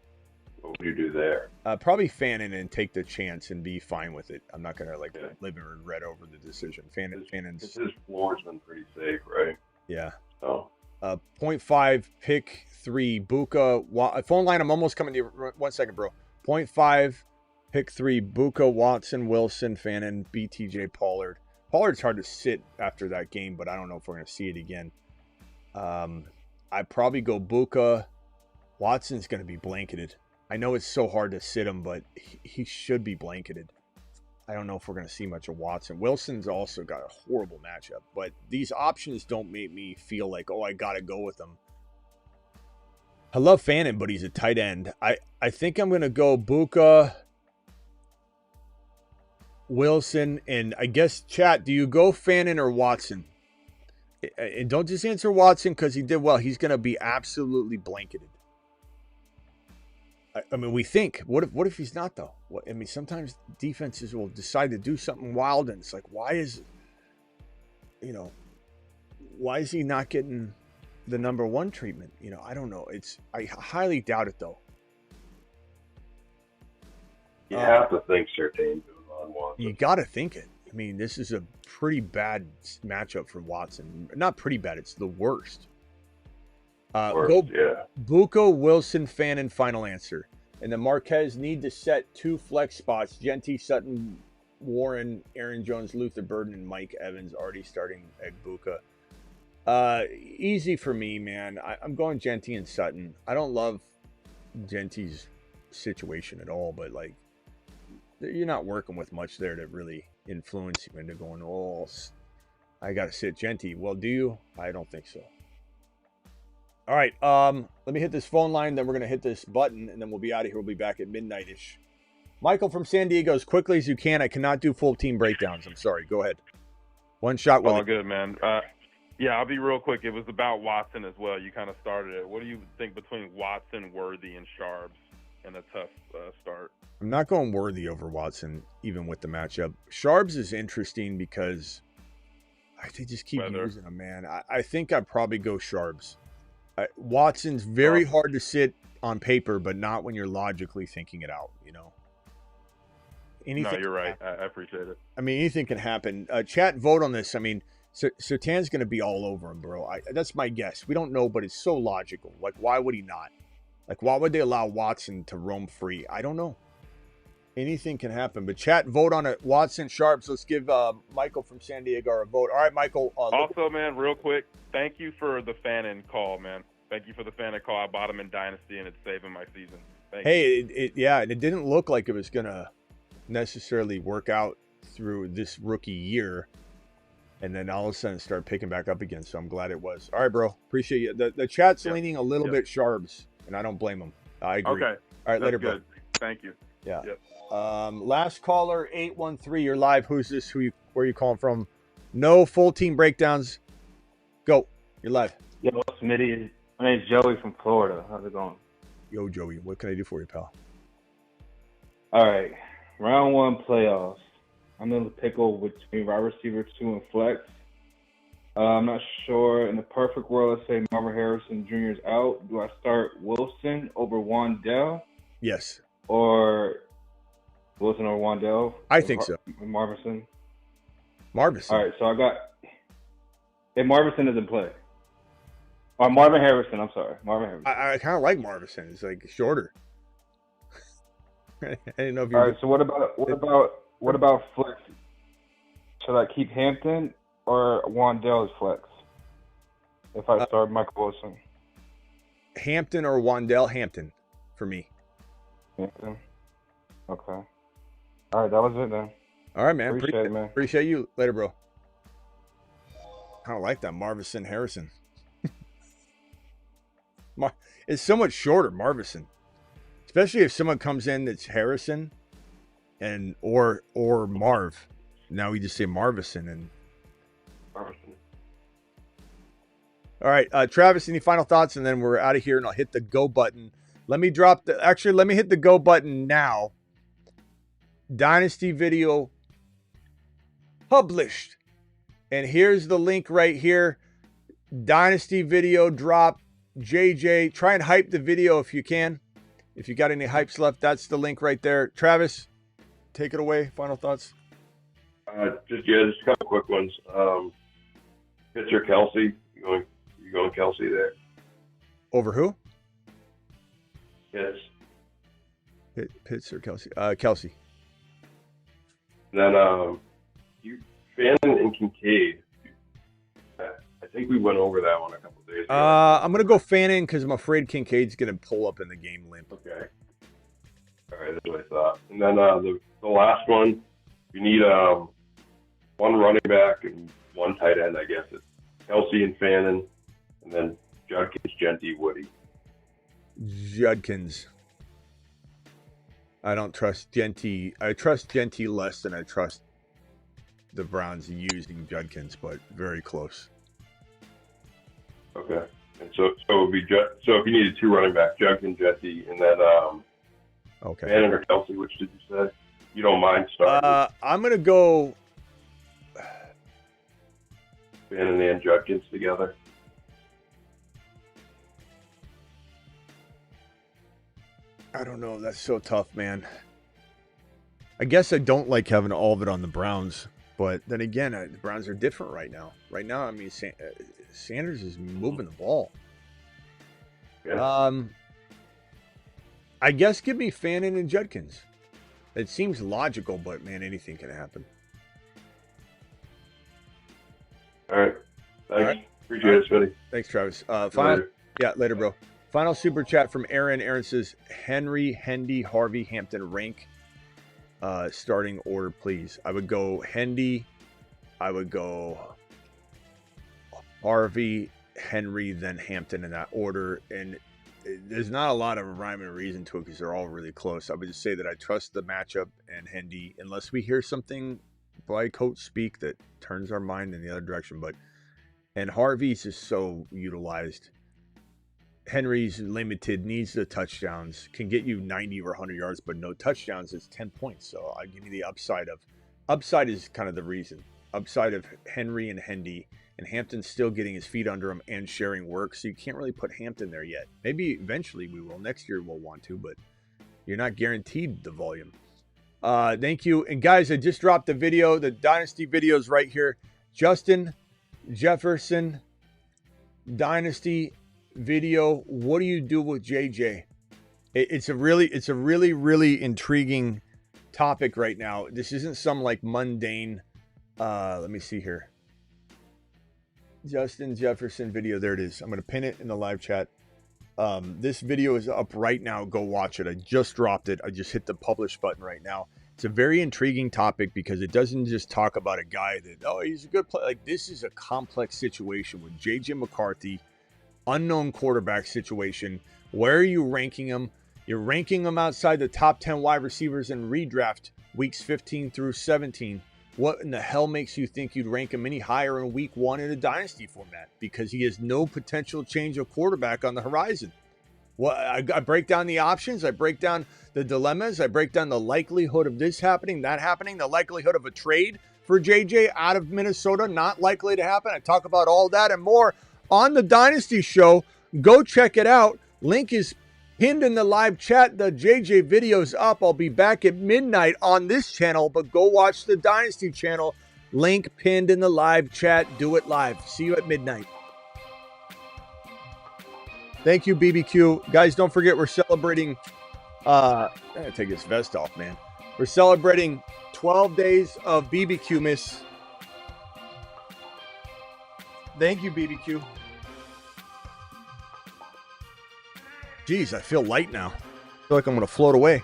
What would you do there? Probably Fannin and take the chance and be fine with it. I'm not gonna live in regret over the decision. Fannin's his floor's been pretty safe, right? Yeah. So. 0.5 pick 3 Buka. Phone line. I'm almost coming to you. 1 second, bro. 0.5 pick 3 Buka, Watson, Wilson, Fannin, BTJ, Pollard. Pollard's hard to sit after that game, but I don't know if we're gonna see it again. I'd probably go Buka. Watson's gonna be blanketed. I know it's so hard to sit him, but he should be blanketed. I don't know if we're going to see much of Watson. Wilson's also got a horrible matchup, but these options don't make me feel like, oh, I got to go with them. I love Fannin, but he's a tight end. I think I'm going to go Buka, Wilson, and I guess, chat, do you go Fannin or Watson? And don't just answer Watson because he did well. He's going to be absolutely blanketed. I mean, we think. What if he's not, though? I mean, sometimes defenses will decide to do something wild, and it's like, why is he not getting the number 1 treatment? I don't know. I highly doubt it, though. You have to think Surtain's doing on Watson. You got to think it. I mean, this is a pretty bad matchup for Watson. Not pretty bad. It's the worst. Buka, Wilson, Fannin, final answer. And then Marquez need to set 2 flex spots. Genty, Sutton, Warren, Aaron Jones, Luther Burden, and Mike Evans already starting at Buka. Easy for me, man. I'm going Genty and Sutton. I don't love Genty's situation at all, but like, you're not working with much there to really influence him into going, oh, I got to sit Genty. Well, do you? I don't think so. All right, let me hit this phone line, then we're going to hit this button, and then we'll be out of here. We'll be back at midnight-ish. Michael from San Diego, as quickly as you can. I cannot do full team breakdowns. I'm sorry. Go ahead. One shot. All good, man. Yeah, I'll be real quick. It was about Watson as well. You kind of started it. What do you think between Watson, Worthy, and Sharps in a tough start? I'm not going Worthy over Watson, even with the matchup. Sharps is interesting because they just keep using him, man. I think I'd probably go Sharps. Watson's very hard to sit on paper, but not when you're logically thinking it out, Anything no, you're right. I appreciate it. I mean, anything can happen. Chat, vote on this. I mean, Surtain's going to be all over him, bro. That's my guess. We don't know, but it's so logical. Like, why would he not? Like, why would they allow Watson to roam free? I don't know. Anything can happen. But chat, vote on it. Watson, Sharps. Let's give Michael from San Diego a vote. All right, Michael. Also, man, real quick, thank you for the Fannin call, man. Thank you for the Fannin call. I bought him in Dynasty, and it's saving my season. Thank you. It didn't look like it was going to necessarily work out through this rookie year. And then all of a sudden start picking back up again. So I'm glad it was. All right, bro. Appreciate you. The chat's leaning a little bit Sharps, and I don't blame them. I agree. Okay. All right, later, good. bro. Thank you. Yeah. Yep. Last caller, 813. You're live. Who's this? Where are you calling from? No full team breakdowns. Go. You're live. Yo, Smitty. My name's Joey from Florida. How's it going? Yo, Joey. What can I do for you, pal? All right. Round 1 playoffs. I'm in the pickle between wide receiver 2 and flex. I'm not sure. In the perfect world, let's say Marvin Harrison Jr. is out. Do I start Wilson over Wandell? Yes. Or Wilson over Wandell? I think so. Marvison? Marvison. All right, so I got – if Marvison doesn't play. Or Marvin Harrison, I'm sorry. Marvin Harrison. I kind of like Marvison. It's like shorter. I didn't know if you All right, so what about flex? Should I keep Hampton or Wandell as flex if I start Michael Wilson? Hampton or Wandell? Hampton for me. Hampton. Okay. All right, that was it then. All right, man. Appreciate it, man. Appreciate you. Later, bro. Kind of like that Marvison Harrison. It's so much shorter, Marvison. Especially if someone comes in that's Harrison and or Marv. Now we just say Marvison and Marvison. All right, Travis, any final thoughts? And then we're out of here, and I'll hit the go button. Let me hit the go button now. Dynasty video published. And here's the link right here. Dynasty video drop. JJ, try and hype the video if you can. If you got any hypes left, that's the link right there. Travis, take it away. Final thoughts. Just a couple quick ones. Pitts or Kelsey? You going Kelsey there? Over who? Yes. Pitts or Kelsey? Kelsey. And then Fannin and Kincaid. I think we went over that one a couple days ago. I'm going to go Fannin because I'm afraid Kincaid's going to pull up in the game limp. Okay. All right, that's what I thought. And then the last one, you need one running back and one tight end, I guess. It's Kelsey and Fannin, and then Judkins, Genty, Woody. Judkins. I don't trust Genty. I trust Genty less than I trust the Browns using Judkins, but very close. Okay. And so it would be so if you needed two running backs, Judkins, Genty, and then okay. Fannin or Kelsey, which did you say? You don't mind starting? I'm going to go Fannin and Judkins together. I don't know. That's so tough, man. I guess I don't like having all of it on the Browns, but then again, the Browns are different right now. Right now, I mean, Sanders is moving the ball. Yeah. I guess give me Fannin and Judkins. It seems logical, but man, anything can happen. All right. Thanks. All right. Appreciate it, Smitty. Thanks, Travis. Later. Yeah, later, bro. Final super chat from Aaron. Aaron says, Henry, Hendy, Harvey, Hampton, rank starting order, please. I would go Hendy. I would go Harvey, Henry, then Hampton in that order. And there's not a lot of rhyme and reason to it because they're all really close. I would just say that I trust the matchup and Hendy, unless we hear something by coach speak that turns our mind in the other direction. And Harvey's is so utilized. Henry's limited, needs the touchdowns, can get you 90 or 100 yards, but no touchdowns is 10 points. So I give you the upside is kind of the reason. Upside of Henry and Hendy, and Hampton's still getting his feet under him and sharing work. So you can't really put Hampton there yet. Maybe eventually we will. Next year we'll want to, but you're not guaranteed the volume. Thank you. And guys, I just dropped the video. The Dynasty video is right here. Justin Jefferson, Dynasty video. What do you do with JJ? It's a really intriguing topic right now. This isn't some like mundane. Let me see here. Justin Jefferson video. There it is. I'm going to pin it in the live chat. This video is up right now. Go watch it. I just dropped it. I just hit the publish button right now. It's a very intriguing topic because it doesn't just talk about a guy that, oh, he's a good player. Like, this is a complex situation with JJ McCarthy, unknown quarterback situation. Where are you ranking him? You're ranking him outside the top 10 wide receivers in redraft weeks 15 through 17. What in the hell makes you think you'd rank him any higher in week 1 in a dynasty format? Because he has no potential change of quarterback on the horizon. Well, I break down the options. I break down the dilemmas. I break down the likelihood of this happening, that happening, the likelihood of a trade for JJ out of Minnesota, not likely to happen. I talk about all that and more on the Dynasty Show. Go check it out. Link is pinned in the live chat. The JJ video's up. I'll be back at midnight on this channel, but go watch the Dynasty channel. Link pinned in the live chat. Do it live. See you at midnight. Thank you, BBQ. Guys, don't forget we're celebrating. I gotta take this vest off, man. We're celebrating 12 days of BBQ, miss. Thank you, BBQ. Jeez, I feel light now. I feel like I'm going to float away.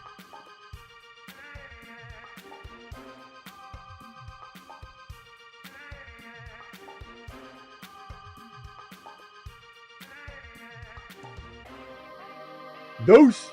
Deuce.